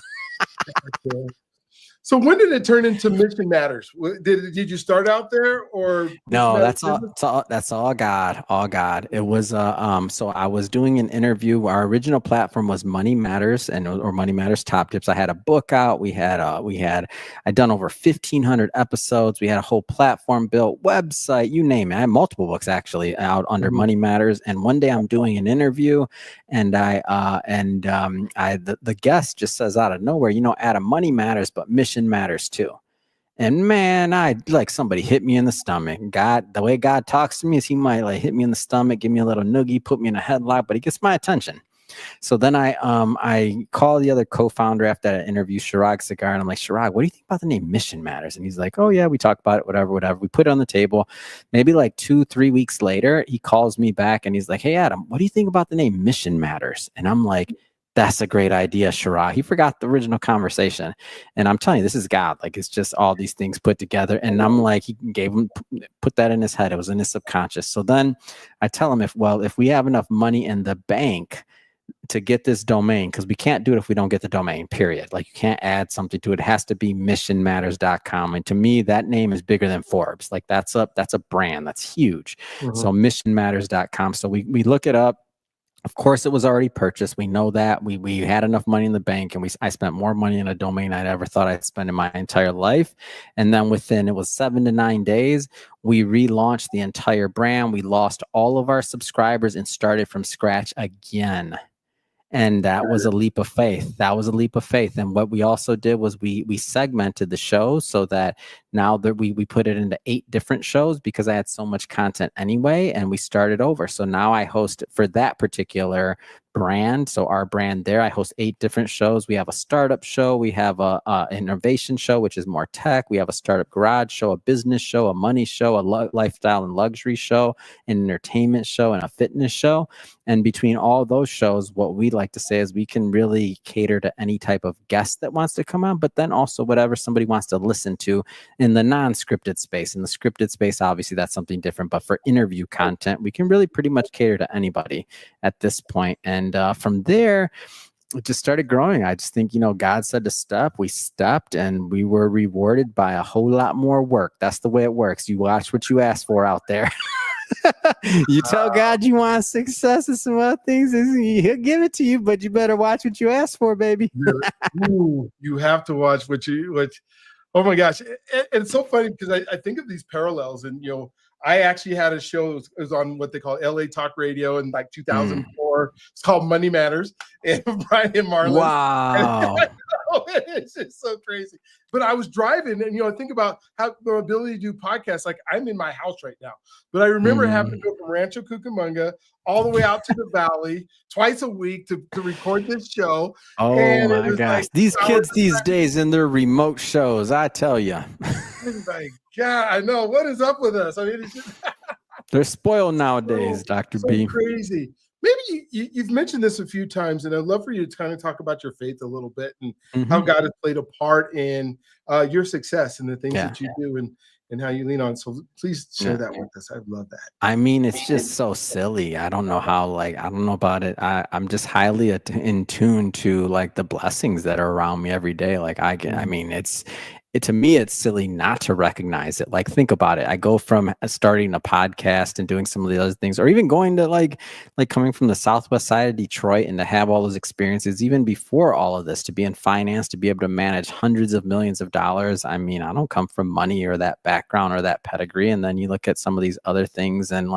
So when did it turn into Mission Matters? Did you start out there or no? That's all God. It was so I was doing an interview. Our original platform was Money Matters or Money Matters Top Tips. I had a book out. I'd done over 1,500 episodes. We had a whole platform built, website, you name it. I had multiple books actually out under Money Matters. And one day I'm doing an interview, and the guest just says out of nowhere, you know, Adam, money matters, but mission matters too. And man, I like somebody hit me in the stomach. God, the way God talks to me is he might like hit me in the stomach, give me a little noogie, put me in a headlock, but he gets my attention. So then I call the other co-founder after that interview, Chirag Cigar, and I'm like, Chirag, what do you think about the name Mission Matters? And he's like, oh yeah, we talk about it, whatever. We put it on the table. Maybe like 2-3 weeks later, he calls me back and he's like, hey Adam, what do you think about the name Mission Matters? And I'm like, that's a great idea, Chirag. He forgot the original conversation. And I'm telling you, this is God. Like, it's just all these things put together. And I'm like, he put that in his head. It was in his subconscious. So then I tell him, if we have enough money in the bank to get this domain, because we can't do it if we don't get the domain, period. Like, you can't add something to it. It has to be missionmatters.com. And to me, that name is bigger than Forbes. Like, that's a brand. That's huge. So missionmatters.com. So we look it up. Of course, it was already purchased. We know that. We had enough money in the bank, and I spent more money in a domain I'd ever thought I'd spend in my entire life. And then within, it was 7 to 9 days, we relaunched the entire brand. We lost all of our subscribers and started from scratch again. And that was a leap of faith. And what we also did was we segmented the show so that Now that we put it into 8 different shows because I had so much content anyway, and we started over. So now I host for that particular brand. So our brand there, I host 8 different shows. We have a startup show, we have a innovation show, which is more tech. We have a startup garage show, a business show, a money show, a lifestyle and luxury show, an entertainment show, and a fitness show. And between all those shows, what we like to say is we can really cater to any type of guest that wants to come on, but then also whatever somebody wants to listen to in the non-scripted space. In the scripted space, obviously that's something different, but for interview content, we can really pretty much cater to anybody at this point. And from there, it just started growing. I just think, God said to step, we stepped, and we were rewarded by a whole lot more work. That's the way it works. You watch what you ask for out there. You tell God you want success and some other things, he'll give it to you, but you better watch what you ask for, baby. Ooh, you have to watch oh my gosh. It's so funny because I think of these parallels, and I actually had a show, it was on what they call LA Talk Radio in like 2004. It's called Money Matters, and Brian and Marlon. Wow. It's just so crazy. But I was driving, and I think about how the ability to do podcasts. Like, I'm in my house right now, but I remember having to go from Rancho Cucamonga all the way out to the valley twice a week to record this show. Oh my gosh, these kids these days and their remote shows, I tell you. My God, I know, what is up with us? I mean, it's just they're spoiled nowadays, Dr. B. Crazy. Maybe you've mentioned this a few times, and I'd love for you to kind of talk about your faith a little bit and how God has played a part in your success and the things that you do and how you lean on. So please share that with us. I'd love that. I mean, it's just so silly. I don't know how, I don't know about it. I'm just highly in tune to the blessings that are around me every day. I mean, to me, it's silly not to recognize it. Think about it. I go from starting a podcast and doing some of the other things, or even going to coming from the Southwest side of Detroit and to have all those experiences, even before all of this, to be in finance, to be able to manage hundreds of millions of dollars. I mean, I don't come from money or that background or that pedigree. And then you look at some of these other things and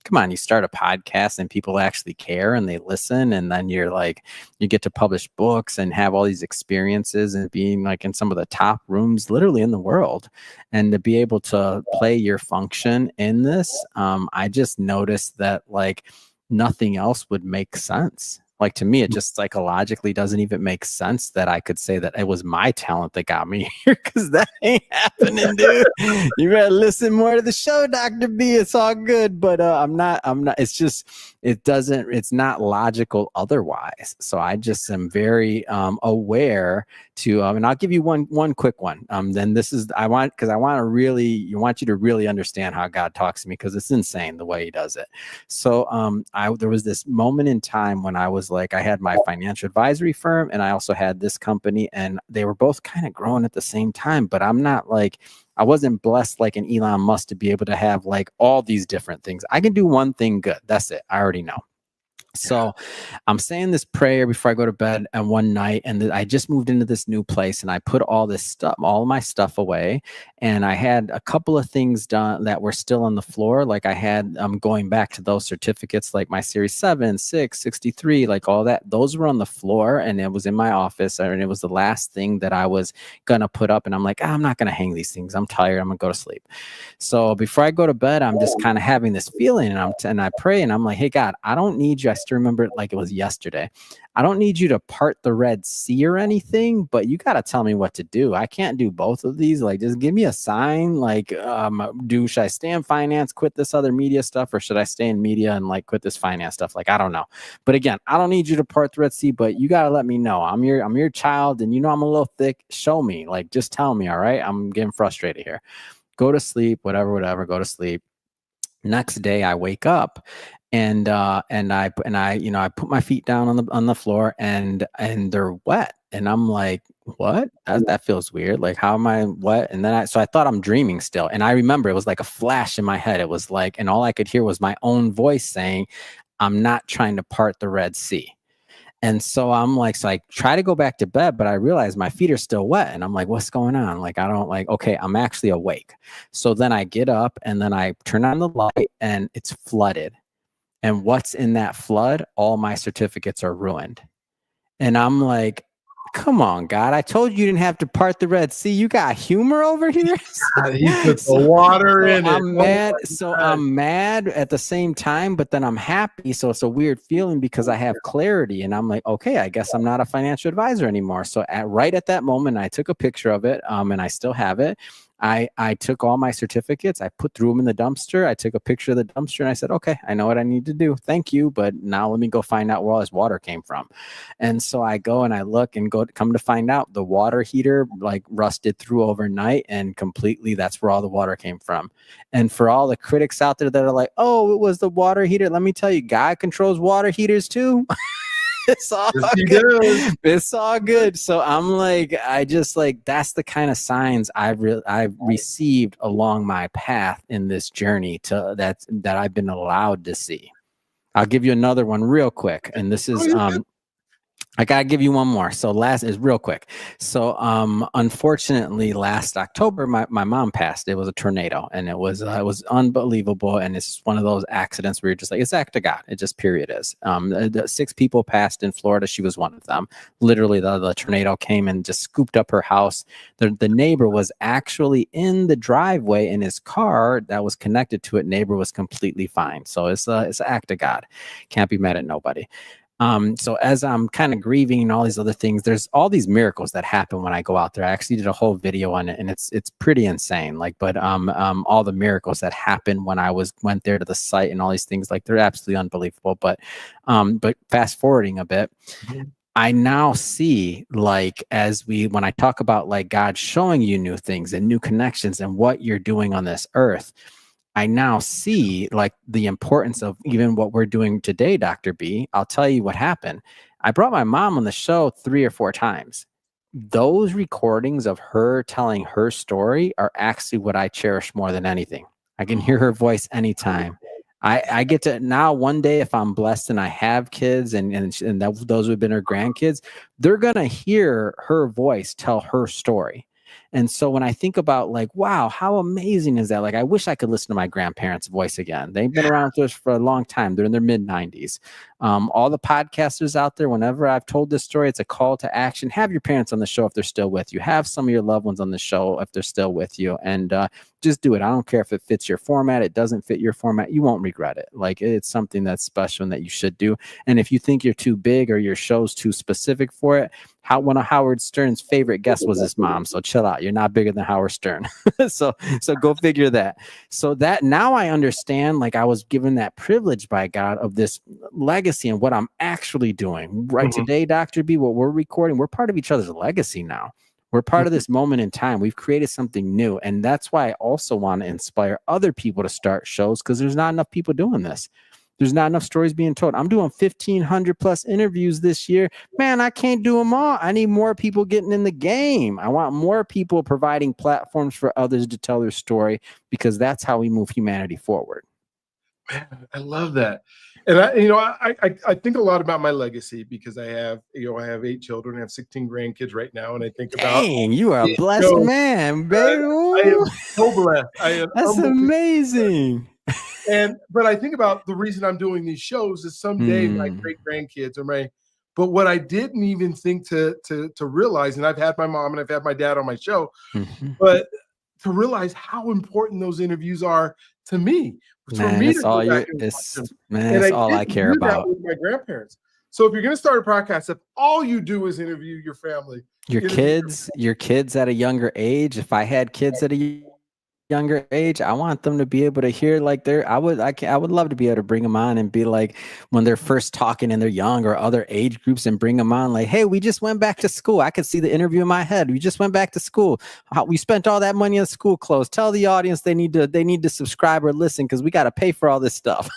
come on, you start a podcast and people actually care and they listen. And then you get to publish books and have all these experiences and being in some of the top rooms literally in the world, and to be able to play your function in this, I just noticed that nothing else would make sense. To me, it just psychologically doesn't even make sense that I could say that it was my talent that got me here, because that ain't happening, dude. You better listen more to the show, Dr. B. It's all good, but I'm not, it's not logical otherwise. So I just am very aware to, and I'll give you one quick one. Then this is, I want you to really understand how God talks to me, because it's insane the way he does it. So there was this moment in time when I was I had my financial advisory firm, and I also had this company, and they were both kind of growing at the same time, but I'm not I wasn't blessed like an Elon Musk to be able to have all these different things. I can do one thing good. That's it. I already know. So I'm saying this prayer before I go to bed, and one night, and I just moved into this new place, and I put all of my stuff away, and I had a couple of things done that were still on the floor. I had going back to those certificates, my Series 7, 6, 63, all that. Those were on the floor, and it was in my office, and it was the last thing that I was gonna put up. And I'm I'm not gonna hang these things. I'm tired. I'm gonna go to sleep. So before I go to bed, I'm just kind of having this feeling, and I pray, and I'm hey, God, I don't need you. I still remember it like it was yesterday. I don't need you to part the Red Sea or anything, but you got to tell me what to do. I can't do both of these. Just give me a sign. Should I stay in finance, quit this other media stuff, or should I stay in media and quit this finance stuff? I don't know. But again, I don't need you to part the Red Sea, but you got to let me know. I'm your child, and I'm a little thick. Show me. Just tell me. All right. I'm getting frustrated here. Go to sleep, whatever, go to sleep. Next day I wake up, and I put my feet down on the floor, and they're wet, and I'm what? That feels weird. How am I wet? And then I thought I'm dreaming still, and I remember it was a flash in my head. It was and all I could hear was my own voice saying, "I'm not trying to part the Red Sea." And so I'm so I try to go back to bed, but I realize my feet are still wet, and I'm what's going on? I don't okay, I'm actually awake. So then I get up, and then I turn on the light, and it's flooded. And what's in that flood? All my certificates are ruined. And I'm Come on, God. I told you didn't have to part the Red Sea. You got humor over here. He put the water in it. I'm mad. So I'm mad at the same time, but then I'm happy. So it's a weird feeling because I have clarity and I'm like, okay, I guess I'm not a financial advisor anymore. So right at that moment, I took a picture of it and I still have it. I took all my certificates, I threw them in the dumpster. I took a picture of the dumpster and I said, okay, I know what I need to do. Thank you. But now let me go find out where all this water came from. And so I go and I look and come to find out the water heater like rusted through overnight and completely that's where all the water came from. And for all the critics out there that are like, oh, it was the water heater. Let me tell you, God controls water heaters too. It's all good. It's all good. So I'm like, that's the kind of signs I've received along my path in this journey that I've been allowed to see. I'll give you another one real quick. And this is, I gotta give you one more. So last is real quick. So unfortunately last October my mom passed. It was a tornado and it was unbelievable. And it's one of those accidents where you're just like, it's act of God. It just period is. 6 people passed in Florida. She was one of them. Literally the tornado came and just scooped up her house. The neighbor was actually in the driveway in his car that was connected to it. Neighbor was completely fine. So it's an act of God. Can't be mad at nobody. So as I'm kind of grieving and all these other things, there's all these miracles that happen when I go out there. I actually did a whole video on it and it's pretty insane. But all the miracles that happened when I went there to the site and all these things, like they're absolutely unbelievable. But fast forwarding a bit, I now see when I talk about like God showing you new things and new connections and what you're doing on this earth, I now see like the importance of even what we're doing today, Dr. B. I'll tell you what happened. I brought my mom on the show 3 or 4 times. Those recordings of her telling her story are actually what I cherish more than anything. I can hear her voice anytime. I get to now one day, if I'm blessed and I have kids and those who have been her grandkids, they're going to hear her voice tell her story. And so when I think about like, wow, how amazing is that? Like, I wish I could listen to my grandparents' voice again. They've been around with us for a long time. They're in their mid-90s. All the podcasters out there, whenever I've told this story, it's a call to action. Have your parents on the show if they're still with you. Have some of your loved ones on the show if they're still with you. And just do it. I don't care if it fits your format. It doesn't fit your format. You won't regret it. Like, it's something that's special and that you should do. And if you think you're too big or your show's too specific for it, one of Howard Stern's favorite guests was his mom. So chill out. You're not bigger than Howard Stern. so go figure that. So that now I understand, like I was given that privilege by God of this legacy and what I'm actually doing right today, Dr. B, what we're recording, we're part of each other's legacy now. We're part of this moment in time. We've created something new. And that's why I also want to inspire other people to start shows, because there's not enough people doing this. There's not enough stories being told. I'm doing 1,500 plus interviews this year. Man, I can't do them all. I need more people getting in the game. I want more people providing platforms for others to tell their story, because that's how we move humanity forward. Man, I love that. And I think a lot about my legacy, because I have 8 children. I have 16 grandkids right now. And I think about, dang, you are a blessed man, baby. I am so blessed. That's amazing. But I think about the reason I'm doing these shows is someday my great grandkids but what I didn't even think to realize, and I've had my mom and I've had my dad on my show, but to realize how important those interviews are to me. That's all I care about with my grandparents. So if you're going to start a podcast, if all you do is interview your family, your kids at a younger age, if I had kids at a younger age, I want them to be able to hear like I would love to be able to bring them on and be like, when they're first talking and they're young, or other age groups, and bring them on like, hey, we just went back to school. I could see the interview in my head. We just went back to school. We spent all that money on school clothes. Tell the audience they need to subscribe or listen, because we got to pay for all this stuff.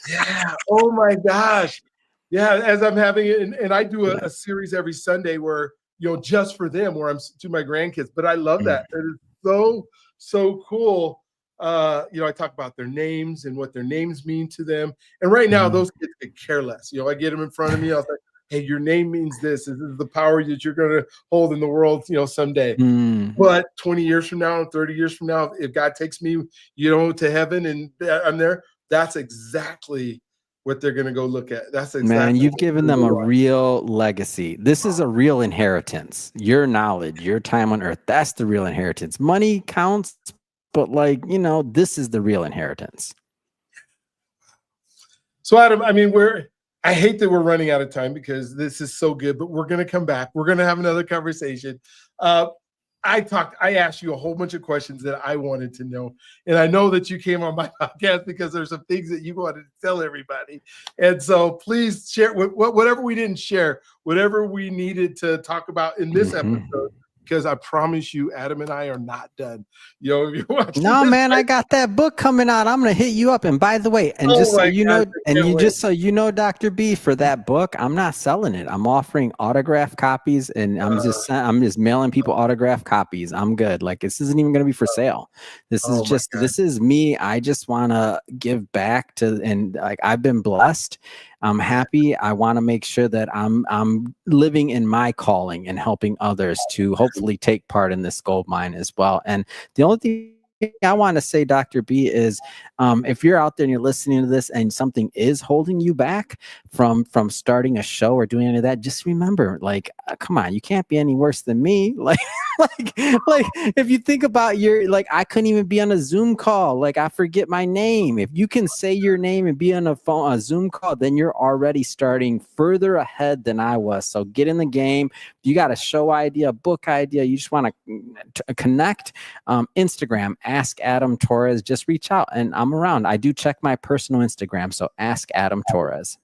Yeah. Oh my gosh. Yeah. As I'm having it, and I do a series every Sunday where, just for them, where I'm to my grandkids. But I love that. It is so cool. I talk about their names and what their names mean to them. And right now, those kids could care less. I get them in front of me. I was like, hey, your name means this. This is the power that you're going to hold in the world, someday. But 20 years from now, 30 years from now, if God takes me, to heaven and I'm there, that's exactly what they're going to go look at. That's exactly. Man, you've given them a real legacy. This is a real inheritance. Your knowledge, your time on earth, that's the real inheritance. Money counts, but like, this is the real inheritance. So Adam, I mean, I hate that we're running out of time because this is so good, but we're going to come back. We're going to have another conversation. I asked you a whole bunch of questions that I wanted to know. And I know that you came on my podcast because there's some things that you wanted to tell everybody. And so please share whatever we didn't share, whatever we needed to talk about in this episode, because I promise you, Adam and I are not done. If you watch man, I got that book coming out. I'm gonna hit you up. And by the way, and just so you know, Dr. B, for that book, I'm not selling it. I'm offering autograph copies, and I'm just mailing people autograph copies. I'm good. Like, this isn't even gonna be for sale. This is me. I just wanna give back and like, I've been blessed. I'm happy. I want to make sure that I'm living in my calling and helping others to hopefully take part in this gold mine as well. And the only thing I want to say, Dr. B, is if you're out there and you're listening to this and something is holding you back from starting a show or doing any of that, just remember, like, come on, you can't be any worse than me. Like if you think about I couldn't even be on a Zoom call. Like, I forget my name. If you can say your name and be on a Zoom call, then you're already starting further ahead than I was. So get in the game. If you got a show idea, a book idea, you just want to connect, Instagram, Ask Adam Torres, just reach out and I'm around. I do check my personal Instagram. So Ask Adam Torres.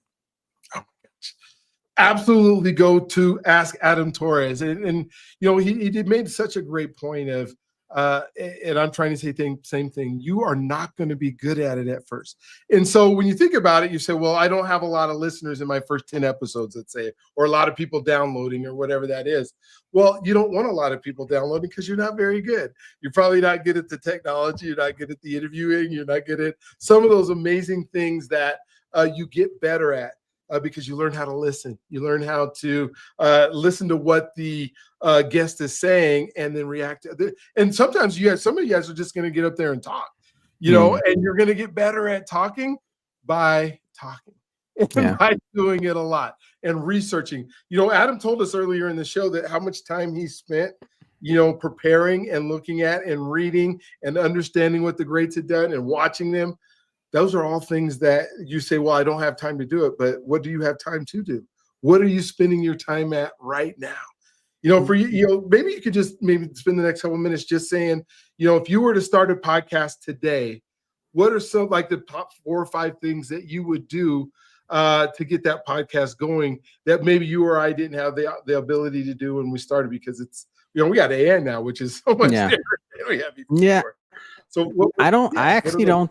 Absolutely go to Ask Adam Torres. And he made such a great point of, and I'm trying to say same thing. You are not going to be good at it at first. And so when you think about it, you say, well, I don't have a lot of listeners in my first 10 episodes, let's say, or a lot of people downloading or whatever that is. Well, you don't want a lot of people downloading because you're not very good. You're probably not good at the technology. You're not good at the interviewing. You're not good at some of those amazing things that you get better at. Because you learn how to listen. You learn how to listen to what the guest is saying and then react to it. And sometimes some of you guys are just going to get up there and talk, and you're going to get better at talking by talking and by doing it a lot and researching. Adam told us earlier in the show that how much time he spent, preparing and looking at and reading and understanding what the greats had done and watching them. Those are all things that you say, well, I don't have time to do it, but what do you have time to do? What are you spending your time at right now? For you, maybe you could just spend the next couple of minutes just saying, if you were to start a podcast today, what are some like the top 4 or 5 things that you would do to get that podcast going that maybe you or I didn't have the ability to do when we started, because it's, we got AI now, which is so much different than we had before. Yeah. So I don't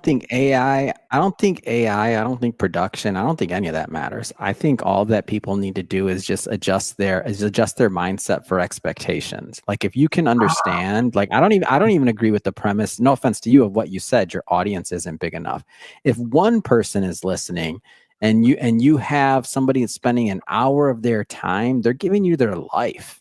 think AI, I don't think production, I don't think any of that matters. I think all that people need to do is just adjust their mindset for expectations. Like, if you can understand, like, I don't even agree with the premise, no offense to you, of what you said, your audience isn't big enough. If one person is listening and you have somebody that's spending an hour of their time, they're giving you their life.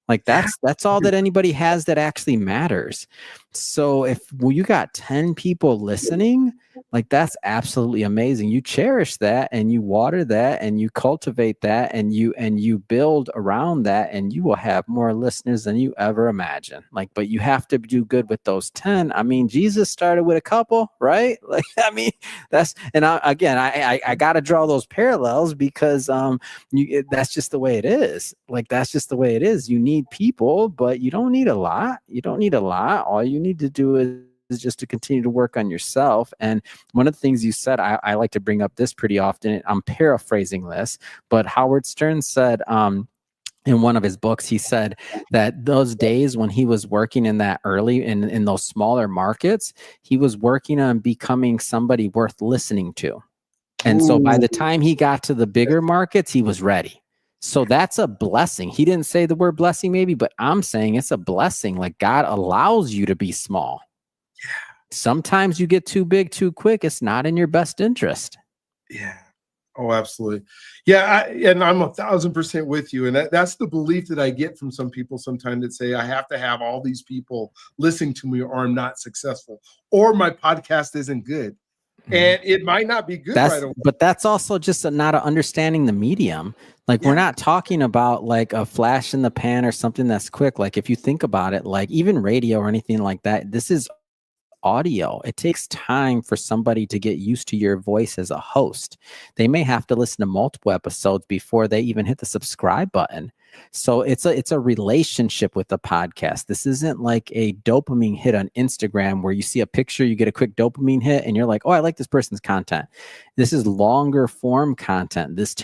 Like, that's all that anybody has that actually matters. So if you got 10 people listening, like, that's absolutely amazing. You cherish that and you water that and you cultivate that and you build around that, and you will have more listeners than you ever imagine. Like, but you have to do good with those 10. I mean, Jesus started with a couple, right? Like, I mean, I got to draw those parallels because that's just the way it is. Like, that's just the way it is. You need people, but you don't need a lot. All you need to do is just to continue to work on yourself. And one of the things you said, I like to bring up this pretty often. I'm paraphrasing this, but Howard Stern said, in one of his books, he said that those days when he was working in that early in those smaller markets, he was working on becoming somebody worth listening to. And so by the time he got to the bigger markets, he was ready. So that's a blessing. He didn't say the word blessing maybe, but I'm saying it's a blessing. Like, God allows you to be small. Yeah. Sometimes you get too big too quick. It's not in your best interest. Yeah. Oh, absolutely. Yeah. And I'm 1,000% with you. And that's the belief that I get from some people sometimes that say, I have to have all these people listening to me or I'm not successful or my podcast isn't good. and it might not be good right away. But that's also just not understanding the medium. Like we're not talking about like a flash in the pan or something that's quick. Like if you think about it, like even radio or anything like that, this is audio. It takes time for somebody to get used to your voice as a host. They may have to listen to multiple episodes before they even hit the subscribe button. So it's a relationship with the podcast. This isn't like a dopamine hit on Instagram where you see a picture, you get a quick dopamine hit and you're like, oh, I like this person's content. This is longer form content. This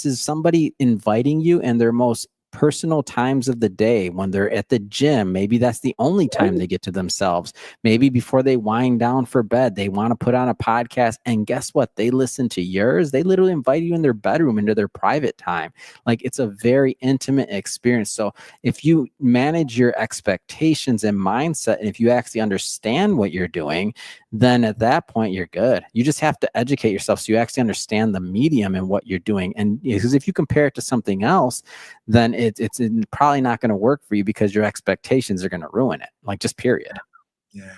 is somebody inviting you in their most personal times of the day when they're at the gym. Maybe that's the only time they get to themselves. Maybe before they wind down for bed, they want to put on a podcast. And guess what? They listen to yours. They literally invite you in their bedroom into their private time. Like it's a very intimate experience. So if you manage your expectations and mindset, and if you actually understand what you're doing, then at that point you're good. You just have to educate yourself so you actually understand the medium and what you're doing. And because if you compare it to something else, then it's probably not going to work for you because your expectations are going to ruin it. Like just period. Yeah.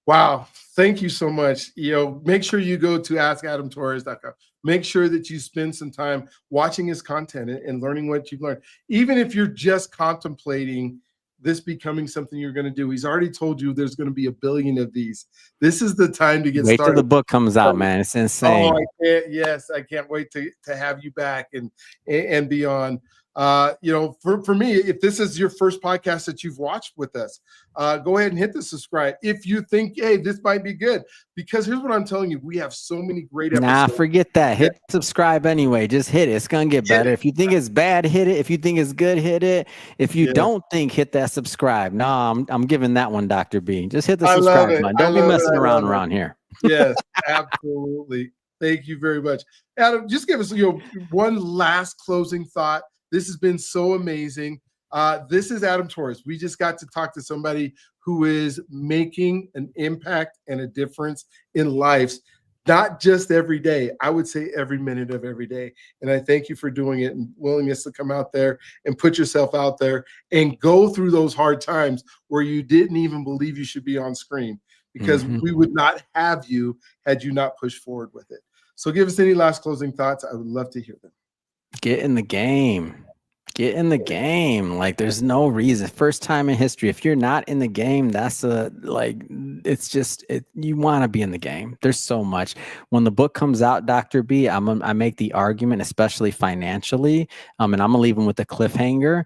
Wow. Thank you so much. Make sure you go to askadamtorres.com. Make sure that you spend some time watching his content and learning what you've learned. Even if you're just contemplating this becoming something you're going to do. He's already told you there's going to be 1 billion of these. This is the time to get started. Wait till the book comes out, man. It's insane. Oh, I can't wait to have you back and beyond. For me, if this is your first podcast that you've watched with us, go ahead and hit the subscribe if you think, hey, this might be good. Because here's what I'm telling you, we have so many great episodes. Nah, forget that. Hit subscribe anyway. Just hit it. It's gonna get better. If you think it's bad, hit it. If you think it's good, hit it. If you don't think, hit that subscribe. No, I'm giving that one, Dr. B. Just hit the subscribe button. Don't be messing around here. Yes, absolutely. Thank you very much. Adam, just give us one last closing thought. This has been so amazing. This is Adam Torres. We just got to talk to somebody who is making an impact and a difference in lives, not just every day. I would say every minute of every day. And I thank you for doing it and willingness to come out there and put yourself out there and go through those hard times where you didn't even believe you should be on screen, because we would not have you had you not pushed forward with it. So give us any last closing thoughts. I would love to hear them. Get in the game. Get in the game. Like there's no reason. First time in history. If you're not in the game, that's you want to be in the game. There's so much. When the book comes out, Dr. B, I make the argument, especially financially, and I'm gonna leave them with a cliffhanger.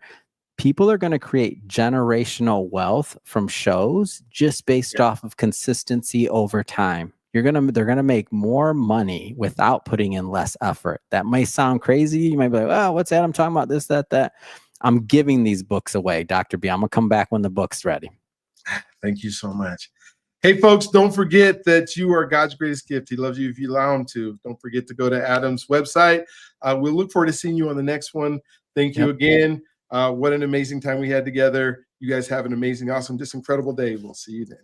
People are going to create generational wealth from shows just based off of consistency over time. They're going to make more money without putting in less effort. That may sound crazy. You might be like, oh, what's that? I'm talking about this, that. I'm giving these books away, Dr. B. I'm going to come back when the book's ready. Thank you so much. Hey, folks, don't forget that you are God's greatest gift. He loves you if you allow him to. Don't forget to go to Adam's website. We'll look forward to seeing you on the next one. Thank you again. What an amazing time we had together. You guys have an amazing, awesome, just incredible day. We'll see you then.